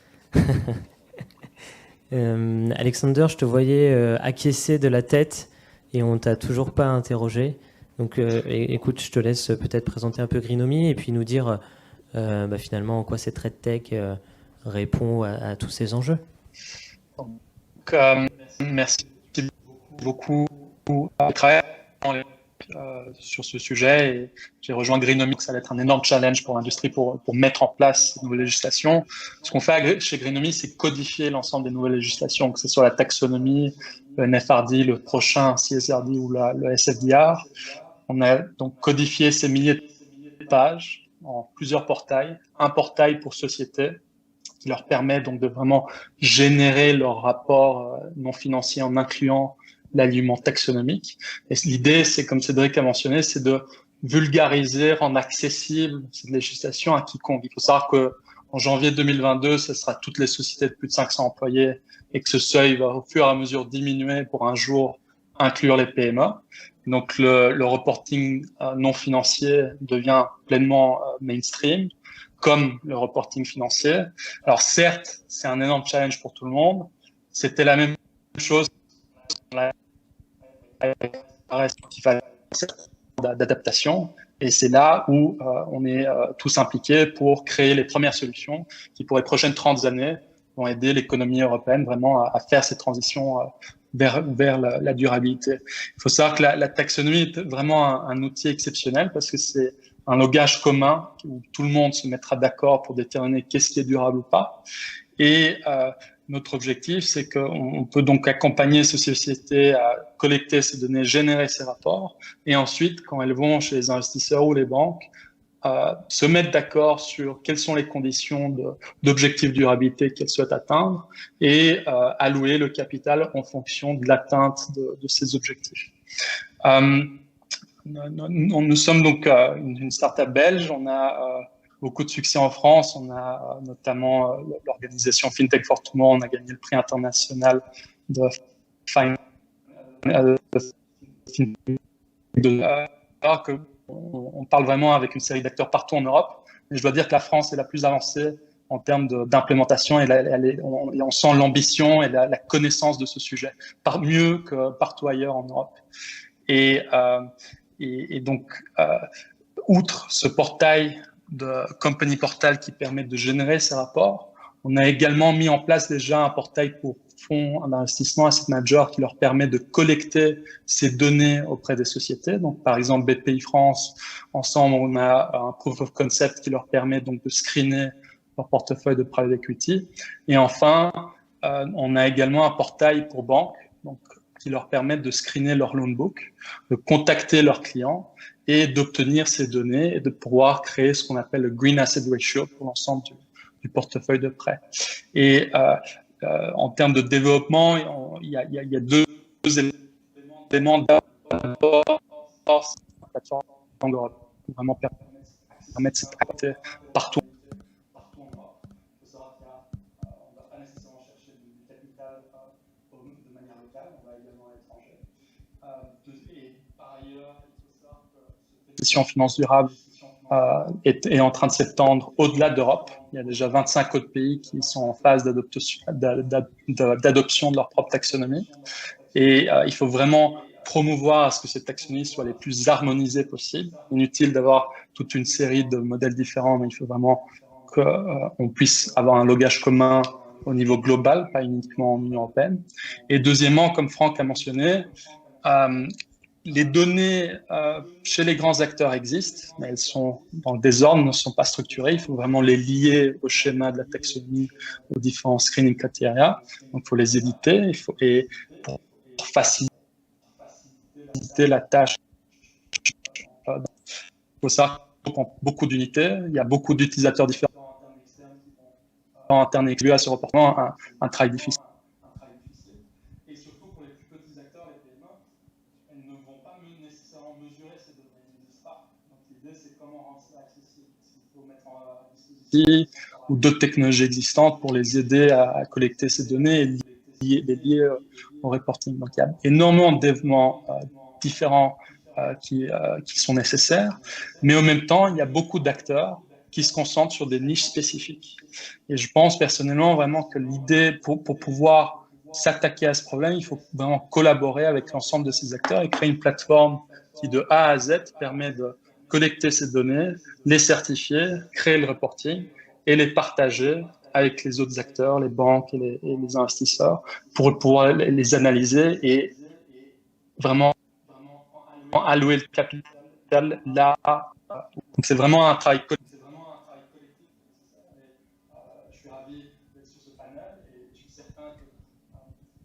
Alexander, je te voyais acquiescer de la tête et on t'a toujours pas interrogé. Donc écoute, je te laisse peut-être présenter un peu Greenomy et puis nous dire finalement en quoi cette TradTech répond à tous ces enjeux. Donc, merci beaucoup à travers sur ce sujet et j'ai rejoint Greenomy. Ça va être un énorme challenge pour l'industrie pour mettre en place cette nouvelle législation. Ce qu'on fait chez Greenomy, c'est codifier l'ensemble des nouvelles législations, que ce soit la taxonomie, le NFRD, le prochain CSRD ou le SFDR. On a donc codifié ces milliers de pages en plusieurs portails. Un portail pour sociétés qui leur permet donc de vraiment générer leurs rapports non financiers en incluant l'alignement taxonomique. Et l'idée, c'est, comme Cédric a mentionné, c'est de vulgariser, rendre accessible cette législation à quiconque. Il faut savoir qu'en janvier 2022, ce sera toutes les sociétés de plus de 500 employés et que ce seuil va au fur et à mesure diminuer pour un jour inclure les PME. Donc le reporting non financier devient pleinement mainstream, comme le reporting financier. Alors certes, c'est un énorme challenge pour tout le monde. C'était la même chose d'adaptation et c'est là où on est tous impliqués pour créer les premières solutions qui pour les prochaines 30 années vont aider l'économie européenne vraiment à faire cette transition vers la durabilité. Il faut savoir que la taxonomie est vraiment un outil exceptionnel parce que c'est un langage commun où tout le monde se mettra d'accord pour déterminer qu'est-ce qui est durable ou pas. Et Notre objectif, c'est qu'on peut donc accompagner ces sociétés à collecter ces données, générer ces rapports, et ensuite, quand elles vont chez les investisseurs ou les banques, se mettre d'accord sur quelles sont les conditions d'objectifs de durabilité qu'elles souhaitent atteindre et allouer le capital en fonction de l'atteinte de ces objectifs. Nous sommes donc une start-up belge. On a beaucoup de succès en France. On a notamment l'organisation FinTech for Tomorrow. On a gagné le prix international de on parle vraiment avec une série d'acteurs partout en Europe. Mais je dois dire que la France est la plus avancée en termes d'implémentation et on sent l'ambition et la connaissance de ce sujet, mieux que partout ailleurs en Europe. Et donc, outre ce portail de Company Portal qui permet de générer ces rapports, on a également mis en place déjà un portail pour fonds d'investissement, asset manager, qui leur permet de collecter ces données auprès des sociétés. Donc, par exemple, BPI France, ensemble, on a un proof of concept qui leur permet donc de screener leur portefeuille de private equity. Et enfin, on a également un portail pour banques, donc, qui leur permet de screener leur loan book, de contacter leurs clients et d'obtenir ces données et de pouvoir créer ce qu'on appelle le Green Asset Ratio pour l'ensemble du portefeuille de prêt. Et en termes de développement, il y a deux éléments. D'abord, la plateforme en Europe qui vraiment permettre cette activité partout en Europe. Il faut savoir qu'on ne va pas nécessairement chercher du capital de manière locale, on va également à l'étranger. Et par ailleurs, il faut savoir que cette émission finance durable est en train de s'étendre au-delà d'Europe. Il y a déjà 25 autres pays qui sont en phase d'adoption de leur propre taxonomie. Et il faut vraiment promouvoir à ce que ces taxonomies soient les plus harmonisées possibles. Inutile d'avoir toute une série de modèles différents, mais il faut vraiment qu'on puisse avoir un logage commun au niveau global, pas uniquement en Union européenne. Et deuxièmement, comme Franck a mentionné, les données chez les grands acteurs existent, mais elles sont dans le désordre, ne sont pas structurées. Il faut vraiment les lier au schéma de la taxonomie, aux différents screening criteria. Donc, il faut les éditer. Et pour faciliter la tâche, il faut savoir qu'il y a beaucoup d'unités. Il y a beaucoup d'utilisateurs différents internes et extérieurs à ce reportement, un travail difficile. Ou d'autres technologies existantes pour les aider à collecter ces données et les lier au reporting. Donc, il y a énormément de développements différents qui sont nécessaires, mais en même temps, il y a beaucoup d'acteurs qui se concentrent sur des niches spécifiques. Et je pense personnellement vraiment que l'idée, pour pouvoir s'attaquer à ce problème, il faut vraiment collaborer avec l'ensemble de ces acteurs et créer une plateforme qui, de A à Z, permet de collecter ces données, les certifier, créer le reporting et les partager avec les autres acteurs, les banques et les investisseurs, pour pouvoir les analyser et vraiment allouer le capital là. Donc c'est vraiment un travail collectif. Je suis ravi d'être sur ce panel et je suis certain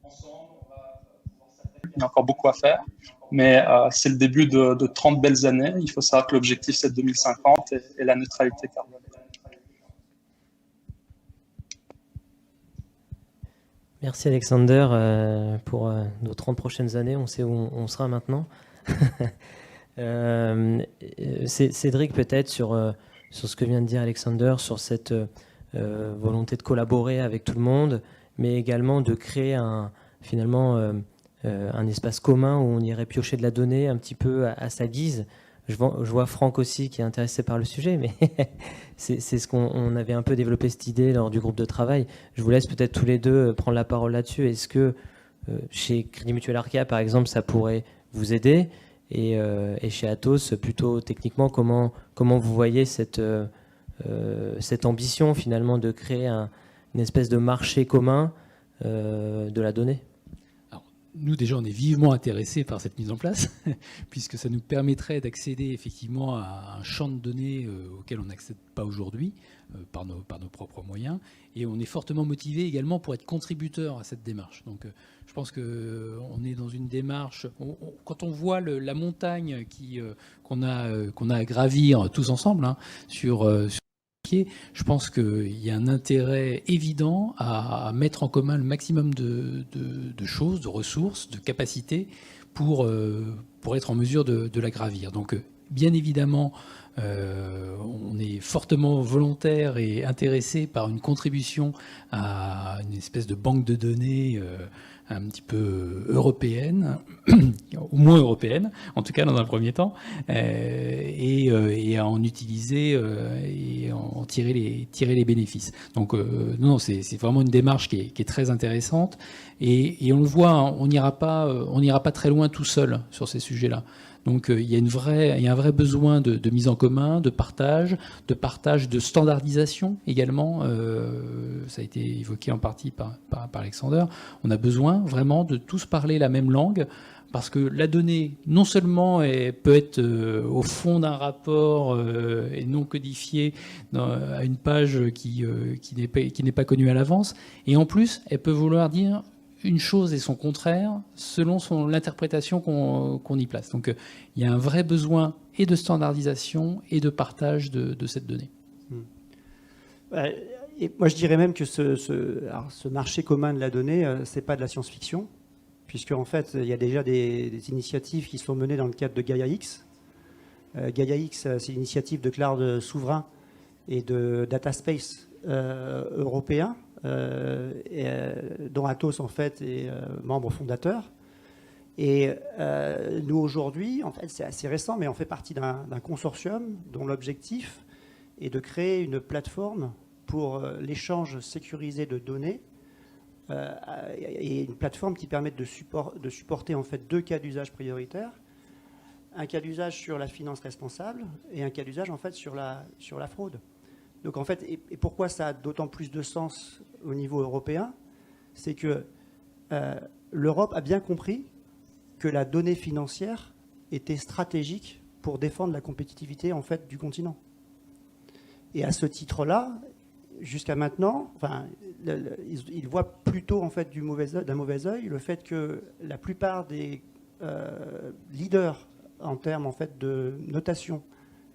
qu'ensemble, on va pouvoir s'attaquer. Il y a encore beaucoup à faire. Mais c'est le début de 30 belles années. Il faut savoir que l'objectif, c'est 2050 et la neutralité carbone. Merci Alexander pour nos 30 prochaines années. On sait où on sera maintenant. Cédric, peut-être sur ce que vient de dire Alexander, sur cette volonté de collaborer avec tout le monde, mais également de créer finalement un espace commun où on irait piocher de la donnée un petit peu à sa guise. Je vois Franck aussi qui est intéressé par le sujet, mais c'est ce qu'on avait un peu développé cette idée lors du groupe de travail. Je vous laisse peut-être tous les deux prendre la parole là-dessus. Est-ce que chez Crédit Mutuel Arkéa, par exemple, ça pourrait vous aider et chez Atos, plutôt techniquement, comment vous voyez cette ambition finalement de créer une espèce de marché commun de la donnée ? nous, déjà, on est vivement intéressés par cette mise en place, puisque ça nous permettrait d'accéder effectivement à un champ de données auquel on n'accède pas aujourd'hui par nos propres moyens. Et on est fortement motivé également pour être contributeur à cette démarche. Donc, je pense qu'on est dans une démarche... quand on voit la montagne qu'on a à gravir tous ensemble sur je pense qu'il y a un intérêt évident à mettre en commun le maximum de choses, de ressources, de capacités pour être en mesure de la gravir. Donc, bien évidemment, on est fortement volontaire et intéressé par une contribution à une espèce de banque de données un petit peu européenne, au moins européenne, en tout cas dans un premier temps, et à en utiliser et en tirer les bénéfices. Donc non, c'est vraiment une démarche qui est très intéressante, et on le voit, on n'ira pas très loin tout seul sur ces sujets-là. Donc il y a un vrai besoin de mise en commun, de partage de standardisation également. Ça a été évoqué en partie par Alexander. On a besoin vraiment de tous parler la même langue, parce que la donnée, non seulement peut être au fond d'un rapport et non codifiée à une page qui n'est pas connue à l'avance, et en plus, elle peut vouloir dire une chose et son contraire selon l'interprétation qu'on y place. Donc il y a un vrai besoin et de standardisation et de partage de cette donnée. Et moi je dirais même que ce marché commun de la donnée, c'est pas de la science-fiction, puisque en fait il y a déjà des initiatives qui sont menées dans le cadre de Gaia-X. Gaia-X, c'est l'initiative de cloud souverain et de data space européen, dont Atos en fait est membre fondateur. Et nous aujourd'hui, en fait c'est assez récent, mais on fait partie d'un consortium dont l'objectif est de créer une plateforme pour l'échange sécurisé de données, et une plateforme qui permette de supporter en fait 2 cas d'usage prioritaires: un cas d'usage sur la finance responsable et un cas d'usage en fait sur la fraude. Donc en fait, et pourquoi ça a d'autant plus de sens au niveau européen, c'est que l'Europe a bien compris que la donnée financière était stratégique pour défendre la compétitivité en fait du continent. Et à ce titre-là, jusqu'à maintenant, enfin, ils voient plutôt en fait d'un mauvais œil le fait que la plupart des leaders en termes en fait de notation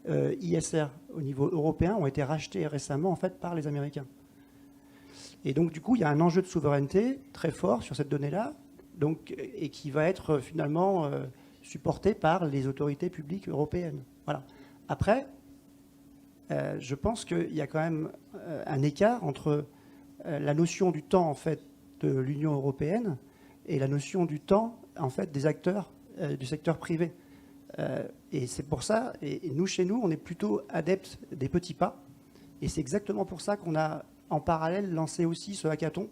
ISR au niveau européen ont été rachetés récemment en fait par les Américains. Et donc du coup, il y a un enjeu de souveraineté très fort sur cette donnée-là, donc, et qui va être finalement supporté par les autorités publiques européennes. Voilà. Après, je pense qu'il y a quand même un écart entre la notion du temps en fait de l'Union européenne et la notion du temps en fait des acteurs du secteur privé. Et c'est pour ça, et nous, chez nous, on est plutôt adeptes des petits pas. Et c'est exactement pour ça qu'on a, en parallèle, lancé aussi ce hackathon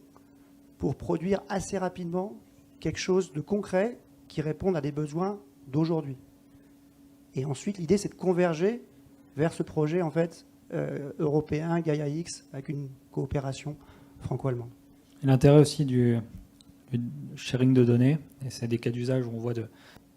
pour produire assez rapidement quelque chose de concret qui réponde à des besoins d'aujourd'hui. Et ensuite, l'idée, c'est de converger vers ce projet, en fait, européen, Gaia-X, avec une coopération franco-allemande. L'intérêt aussi du sharing de données, et c'est des cas d'usage où on voit de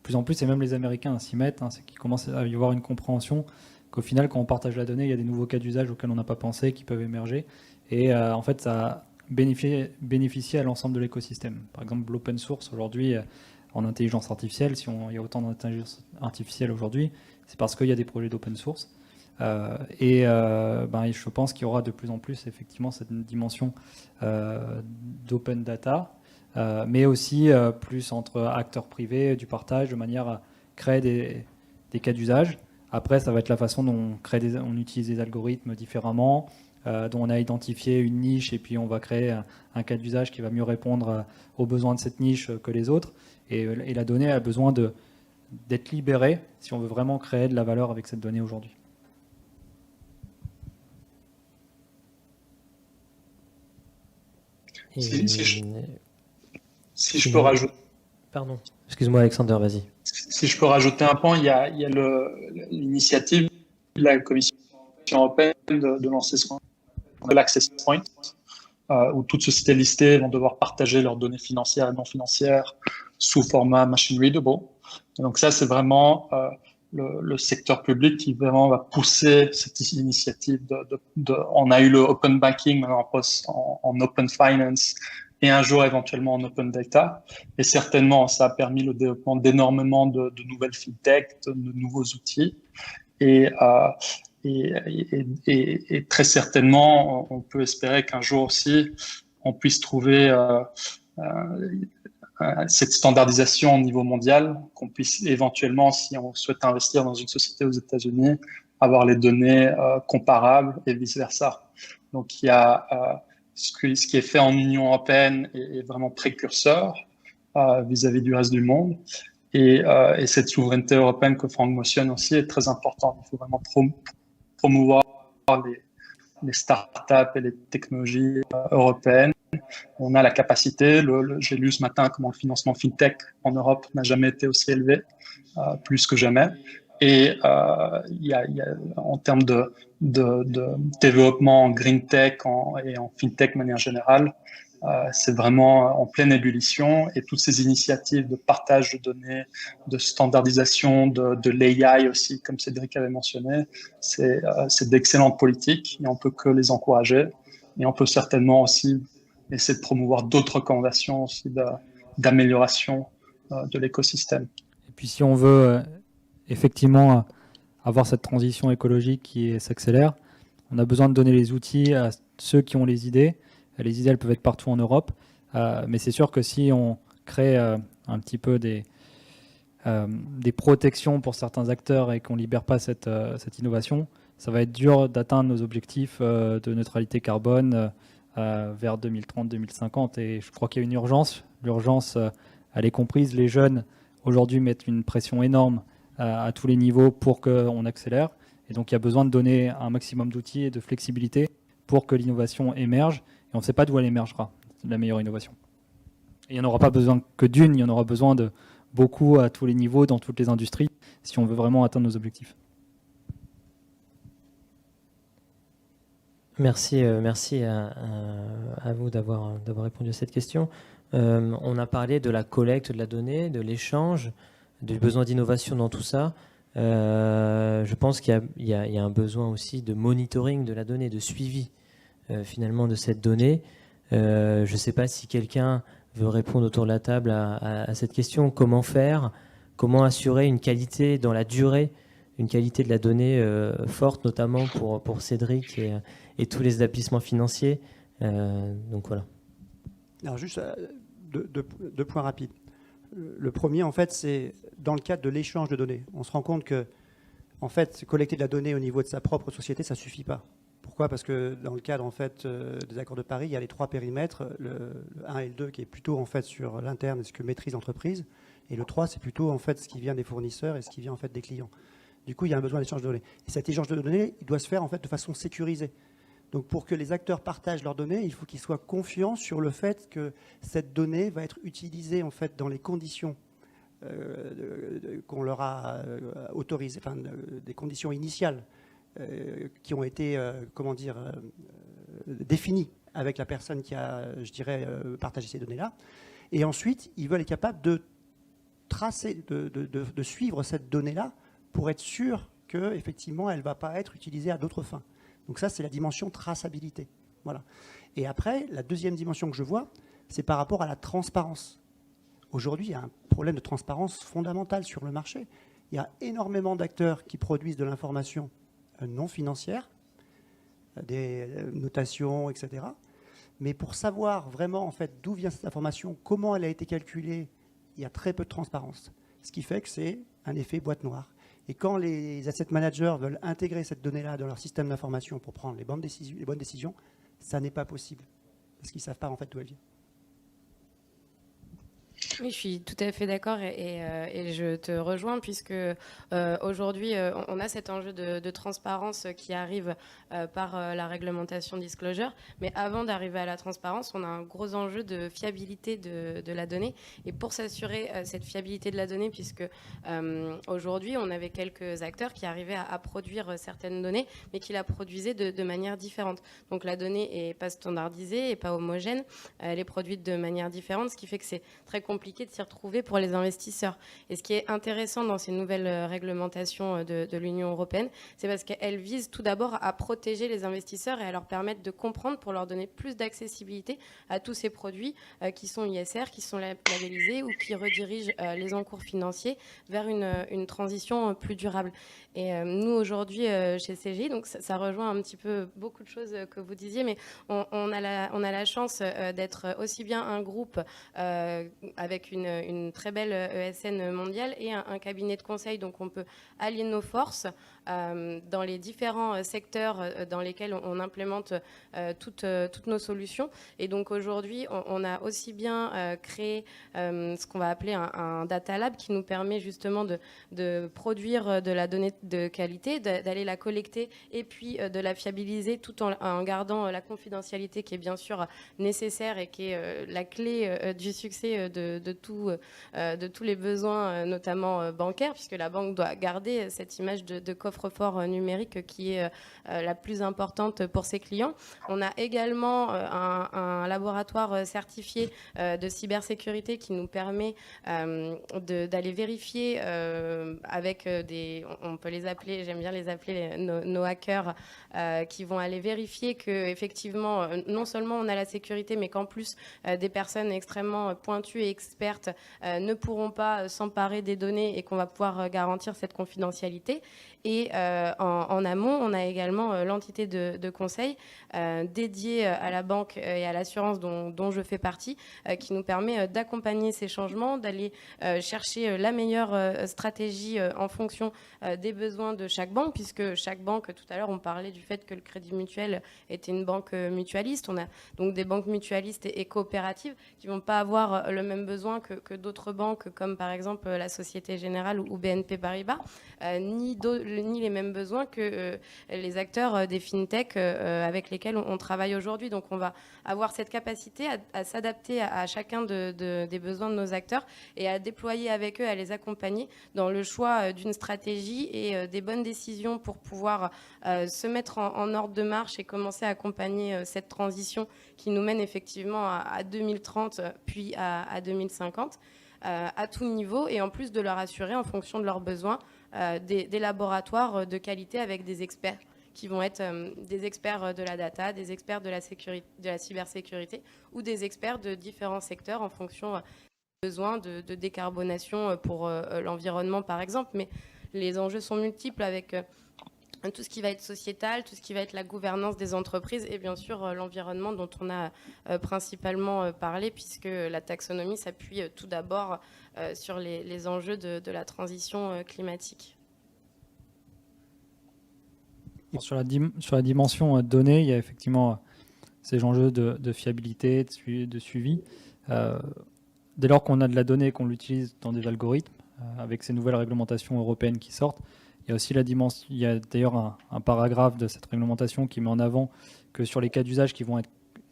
plus en plus, et même les Américains s'y mettent, c'est qu'il commence à y avoir une compréhension qu'au final, quand on partage la donnée, il y a des nouveaux cas d'usage auxquels on n'a pas pensé, qui peuvent émerger. Et en fait, ça bénéficie à l'ensemble de l'écosystème. Par exemple, l'open source, aujourd'hui, en intelligence artificielle, si il y a autant d'intelligence artificielle aujourd'hui, c'est parce qu'il y a des projets d'open source. Je pense qu'il y aura de plus en plus, effectivement, cette dimension d'open data, mais aussi plus entre acteurs privés, du partage, de manière à créer des cas d'usage. Après, ça va être la façon dont on utilise des algorithmes différemment, dont on a identifié une niche et puis on va créer un cas d'usage qui va mieux répondre aux besoins de cette niche que les autres. Et la donnée a besoin d'être libérée si on veut vraiment créer de la valeur avec cette donnée aujourd'hui. Si je peux rajouter. Pardon, excuse-moi Alexander, vas-y. Si je peux rajouter un point, il y a l'initiative de la Commission européenne de lancer ce qu'on appelle l'Access Point, où toutes sociétés listées vont devoir partager leurs données financières et non financières sous format machine readable. Et donc ça, c'est vraiment le secteur public qui vraiment va pousser cette initiative. On a eu le open banking, maintenant on passe en open finance et un jour éventuellement en open data. Et certainement, ça a permis le développement d'énormément de nouvelles fintech, de nouveaux outils. Et très certainement, on peut espérer qu'un jour aussi, on puisse trouver cette standardisation au niveau mondial, qu'on puisse éventuellement, si on souhaite investir dans une société aux États-Unis, avoir les données comparables et vice-versa. Donc, il y a ce qui est fait en Union européenne est vraiment précurseur vis-à-vis du reste du monde. Et cette souveraineté européenne que Franck mentionne aussi est très importante. Il faut vraiment promouvoir les startups et les technologies européennes. On a la capacité, j'ai lu ce matin comment le financement fintech en Europe n'a jamais été aussi élevé, plus que jamais. Et en termes de développement en green tech et en fintech de manière générale, c'est vraiment en pleine ébullition, et toutes ces initiatives de partage de données, de standardisation, de l'AI aussi, comme Cédric avait mentionné, c'est d'excellentes politiques et on peut que les encourager. Et on peut certainement aussi essayer de promouvoir d'autres recommandations aussi d'amélioration de l'écosystème. Et puis si on veut effectivement avoir cette transition écologique qui s'accélère, on a besoin de donner les outils à ceux qui ont les idées. Les idées, elles peuvent être partout en Europe, mais c'est sûr que si on crée un petit peu des protections pour certains acteurs et qu'on ne libère pas cette innovation, ça va être dur d'atteindre nos objectifs de neutralité carbone vers 2030-2050. Et je crois qu'il y a une urgence. L'urgence, elle est comprise. Les jeunes, aujourd'hui, mettent une pression énorme à tous les niveaux pour qu'on accélère. Et donc, il y a besoin de donner un maximum d'outils et de flexibilité pour que l'innovation émerge. Et on ne sait pas d'où elle émergera, la meilleure innovation. Et il n'y en aura pas besoin que d'une, il y en aura besoin de beaucoup à tous les niveaux, dans toutes les industries, si on veut vraiment atteindre nos objectifs. Merci à vous d'avoir répondu à cette question. On a parlé de la collecte de la donnée, de l'échange, du besoin d'innovation dans tout ça. Je pense qu'il y a un besoin aussi de monitoring de la donnée, de suivi finalement de cette donnée. Je ne sais pas si quelqu'un veut répondre autour de la table à cette question. Comment faire? Comment assurer une qualité dans la durée, une qualité de la donnée forte, notamment pour Cédric et tous les établissements financiers. Donc voilà. Alors juste deux points rapides. Le premier, en fait, c'est dans le cadre de l'échange de données. On se rend compte que, en fait, collecter de la donnée au niveau de sa propre société, ça ne suffit pas. Pourquoi? Parce que dans le cadre en fait, des accords de Paris, il y a les trois périmètres, le 1 et le 2 qui est plutôt en fait, sur l'interne et ce que maîtrise l'entreprise, et le 3 c'est plutôt en fait, ce qui vient des fournisseurs et ce qui vient en fait, des clients. Du coup, il y a un besoin d'échange de données. Et cet échange de données, il doit se faire en fait, de façon sécurisée. Donc pour que les acteurs partagent leurs données, il faut qu'ils soient confiants sur le fait que cette donnée va être utilisée en fait, dans les conditions qu'on leur a autorisées, enfin, des conditions initiales qui ont été définies avec la personne qui a, je dirais, partagé ces données-là. Et ensuite, ils veulent être capables de tracer, de suivre cette donnée-là pour être sûr qu'effectivement, elle ne va pas être utilisée à d'autres fins. Donc ça, c'est la dimension traçabilité. Voilà. Et après, la deuxième dimension que je vois, c'est par rapport à la transparence. Aujourd'hui, il y a un problème de transparence fondamental sur le marché. Il y a énormément d'acteurs qui produisent de l'information non financière, des notations, etc. Mais pour savoir vraiment en fait, d'où vient cette information, comment elle a été calculée, il y a très peu de transparence. Ce qui fait que c'est un effet boîte noire. Et quand les asset managers veulent intégrer cette donnée-là dans leur système d'information pour prendre les bonnes décisions, ça n'est pas possible. Parce qu'ils ne savent pas en fait d'où elle vient. Oui, je suis tout à fait d'accord et je te rejoins puisque aujourd'hui, on a cet enjeu de transparence qui arrive par la réglementation disclosure. Mais avant d'arriver à la transparence, on a un gros enjeu de fiabilité de la donnée. Et pour s'assurer cette fiabilité de la donnée, puisque aujourd'hui, on avait quelques acteurs qui arrivaient à produire certaines données, mais qui la produisaient de manière différente. Donc la donnée n'est pas standardisée et pas homogène. Elle est produite de manière différente, ce qui fait que c'est très compliqué de s'y retrouver pour les investisseurs. Et ce qui est intéressant dans ces nouvelles réglementations de l'Union européenne, c'est parce qu'elles visent tout d'abord à protéger les investisseurs et à leur permettre de comprendre pour leur donner plus d'accessibilité à tous ces produits qui sont ISR, qui sont labellisés ou qui redirigent les encours financiers vers une transition plus durable. Et nous, aujourd'hui, chez CGI, donc ça rejoint un petit peu beaucoup de choses que vous disiez, mais on a la chance d'être aussi bien un groupe avec une très belle ESN mondiale et un cabinet de conseil. Donc, on peut allier nos forces dans les différents secteurs dans lesquels on implémente toutes nos solutions. Et donc, aujourd'hui, on a aussi bien créé ce qu'on va appeler un data lab qui nous permet justement de produire de la donnée de qualité, d'aller la collecter et puis de la fiabiliser tout en gardant la confidentialité qui est bien sûr nécessaire et qui est la clé du succès de tous les besoins, notamment bancaires, puisque la banque doit garder cette image de coffre-fort numérique qui est la plus importante pour ses clients. On a également un laboratoire certifié de cybersécurité qui nous permet d'aller vérifier avec on peut les appeler, j'aime bien les appeler nos hackers, qui vont aller vérifier qu'effectivement, non seulement on a la sécurité, mais qu'en plus, des personnes extrêmement pointues et expertes ne pourront pas s'emparer des données et qu'on va pouvoir garantir cette confidentialité. Et en amont, on a également l'entité de conseil dédiée à la banque et à l'assurance dont je fais partie, qui nous permet d'accompagner ces changements, d'aller chercher la meilleure stratégie en fonction des besoins de chaque banque, puisque chaque banque, tout à l'heure, on parlait du fait que le Crédit Mutuel était une banque mutualiste. On a donc des banques mutualistes et coopératives qui ne vont pas avoir le même besoin que d'autres banques, comme par exemple la Société Générale ou BNP Paribas, ni les mêmes besoins que les acteurs des fintech avec lesquels on travaille aujourd'hui. Donc on va avoir cette capacité à s'adapter à chacun des besoins de nos acteurs et à déployer avec eux, à les accompagner dans le choix d'une stratégie et des bonnes décisions pour pouvoir se mettre en ordre de marche et commencer à accompagner cette transition qui nous mène effectivement à 2030 puis à 2050 à tout niveau, et en plus de leur assurer en fonction de leurs besoins des laboratoires de qualité avec des experts qui vont être des experts de la data, des experts de la cybersécurité ou des experts de différents secteurs en fonction des besoins de décarbonation pour l'environnement par exemple. Mais les enjeux sont multiples avec tout ce qui va être sociétal, tout ce qui va être la gouvernance des entreprises et bien sûr l'environnement dont on a principalement parlé, puisque la taxonomie s'appuie tout d'abord sur les enjeux de la transition climatique. Sur la dimension donnée, il y a effectivement ces enjeux de fiabilité, de suivi. Dès lors qu'on a de la donnée et qu'on l'utilise dans des algorithmes, avec ces nouvelles réglementations européennes qui sortent, il y a aussi la dimension. Il y a d'ailleurs un paragraphe de cette réglementation qui met en avant que sur les cas d'usage qui vont être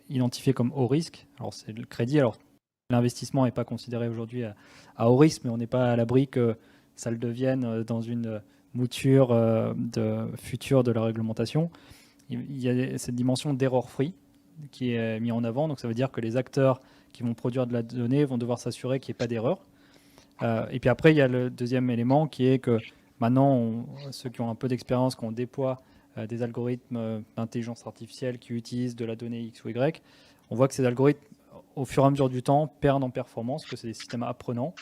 identifiés comme haut risque, alors c'est le crédit, alors l'investissement n'est pas considéré aujourd'hui à haut risque, mais on n'est pas à l'abri que ça le devienne dans une mouture future de la réglementation. Il y a cette dimension d'error free qui est mise en avant, donc ça veut dire que les acteurs qui vont produire de la donnée vont devoir s'assurer qu'il n'y ait pas d'erreur. Et puis après, il y a le deuxième élément qui est que maintenant, ceux qui ont un peu d'expérience, qu'on déploie des algorithmes d'intelligence artificielle qui utilisent de la donnée X ou Y, on voit que ces algorithmes, au fur et à mesure du temps, perdent en performance, que c'est des systèmes apprenants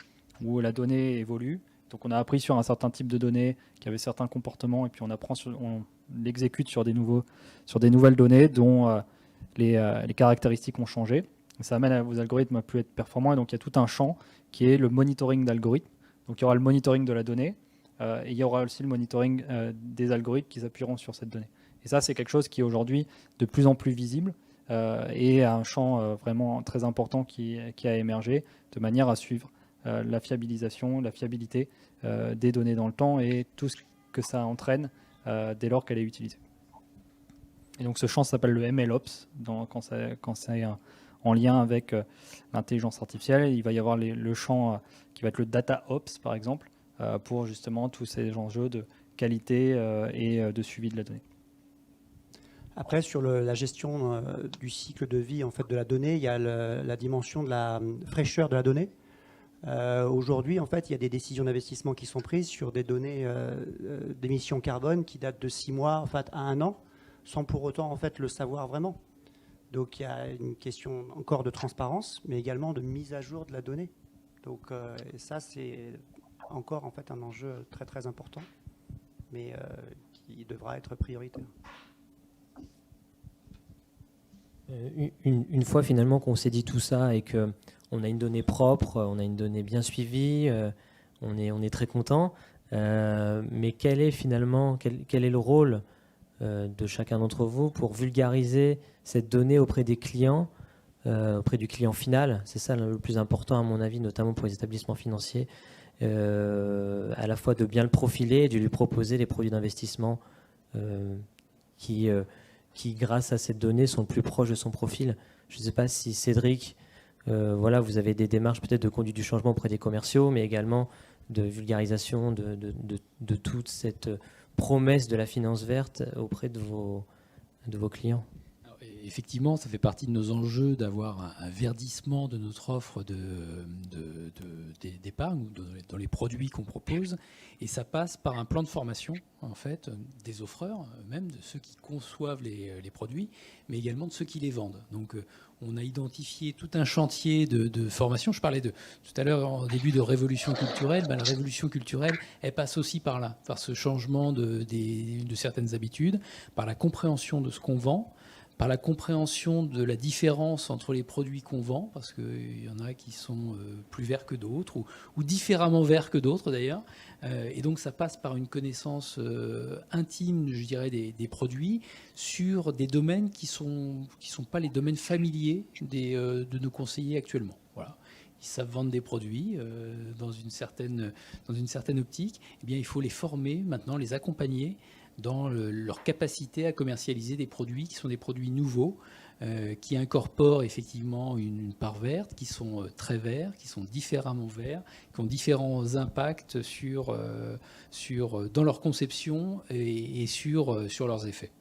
où la donnée évolue. Donc on a appris sur un certain type de données qui avait certains comportements et puis on l'exécute sur des nouvelles données dont les caractéristiques ont changé. Et ça amène vos algorithmes à plus être performants, et donc il y a tout un champ qui est le monitoring d'algorithmes. Donc il y aura le monitoring de la donnée et il y aura aussi le monitoring des algorithmes qui s'appuieront sur cette donnée. Et ça, c'est quelque chose qui est aujourd'hui de plus en plus visible et un champ vraiment très important qui a émergé, de manière à suivre la fiabilisation, la fiabilité des données dans le temps et tout ce que ça entraîne dès lors qu'elle est utilisée. Et donc ce champ s'appelle le MLOps, quand c'est en lien avec l'intelligence artificielle. Il va y avoir le champ qui va être le DataOps, par exemple, pour justement tous ces enjeux de qualité et de suivi de la donnée. Après, sur la gestion du cycle de vie en fait, de la donnée, il y a la dimension de la fraîcheur de la donnée. Aujourd'hui, en fait, il y a des décisions d'investissement qui sont prises sur des données d'émissions carbone qui datent de 6 mois en fait, à 1 an, sans pour autant en fait, le savoir vraiment. Donc il y a une question encore de transparence, mais également de mise à jour de la donnée. Donc et ça, c'est encore en fait, un enjeu très très important, mais qui devra être prioritaire. Une fois finalement qu'on s'est dit tout ça et qu'on a une donnée propre, on a une donnée bien suivie, on est très content, mais quel est finalement, quel est le rôle de chacun d'entre vous pour vulgariser cette donnée auprès des clients, auprès du client final? C'est ça le plus important à mon avis, notamment pour les établissements financiers, à la fois de bien le profiler et de lui proposer les produits d'investissement qui, grâce à cette donnée, sont plus proches de son profil. Je ne sais pas si Cédric, voilà, vous avez des démarches peut-être de conduite du changement auprès des commerciaux, mais également de vulgarisation de toute cette promesse de la finance verte auprès de vos clients. Alors, effectivement, ça fait partie de nos enjeux d'avoir un verdissement de notre offre d'épargne ou dans les produits qu'on propose. Et ça passe par un plan de formation, en fait, des offreurs, même de ceux qui conçoivent les produits, mais également de ceux qui les vendent. Donc, on a identifié tout un chantier de formation. Je parlais tout à l'heure, en début, de révolution culturelle. La révolution culturelle, elle passe aussi par là, par ce changement de certaines habitudes, par la compréhension de ce qu'on vend, par la compréhension de la différence entre les produits qu'on vend, parce qu'il y en a qui sont plus verts que d'autres, ou différemment verts que d'autres d'ailleurs. Et donc ça passe par une connaissance intime, je dirais, des produits sur des domaines qui sont pas les domaines familiers de nos conseillers actuellement. Voilà. Ils savent vendre des produits dans une certaine optique. Eh bien, il faut les former maintenant, les accompagner dans leur capacité à commercialiser des produits qui sont des produits nouveaux, qui incorporent effectivement une part verte, qui sont très verts, qui sont différemment verts, qui ont différents impacts dans leur conception et sur leurs effets.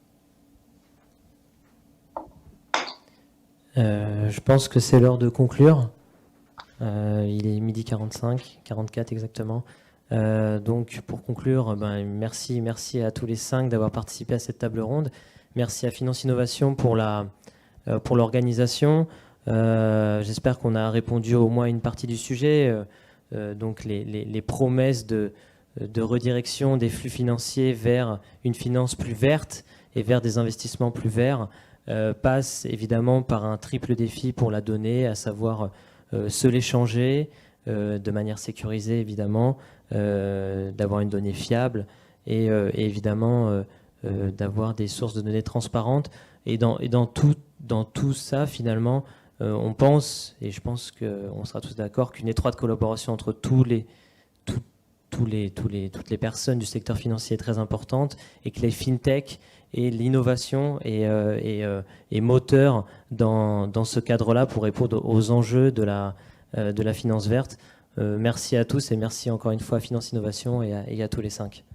Je pense que c'est l'heure de conclure. Il est 12h45, 44 exactement. Donc pour conclure, merci à tous les 5 d'avoir participé à cette table ronde. Merci à Finance Innovation pour l'organisation. J'espère qu'on a répondu au moins à une partie du sujet. Donc les promesses de redirection des flux financiers vers une finance plus verte et vers des investissements plus verts passent évidemment par un triple défi pour la donnée, à savoir se l'échanger de manière sécurisée évidemment, d'avoir une donnée fiable et évidemment d'avoir des sources de données transparentes. Et dans tout ça, finalement, on pense, et je pense qu'on sera tous d'accord, qu'une étroite collaboration entre toutes les personnes du secteur financier est très importante, et que les fintech et l'innovation est moteur dans ce cadre-là pour répondre aux enjeux de la finance verte. Merci à tous et merci encore une fois à Finance Innovation et à tous les 5.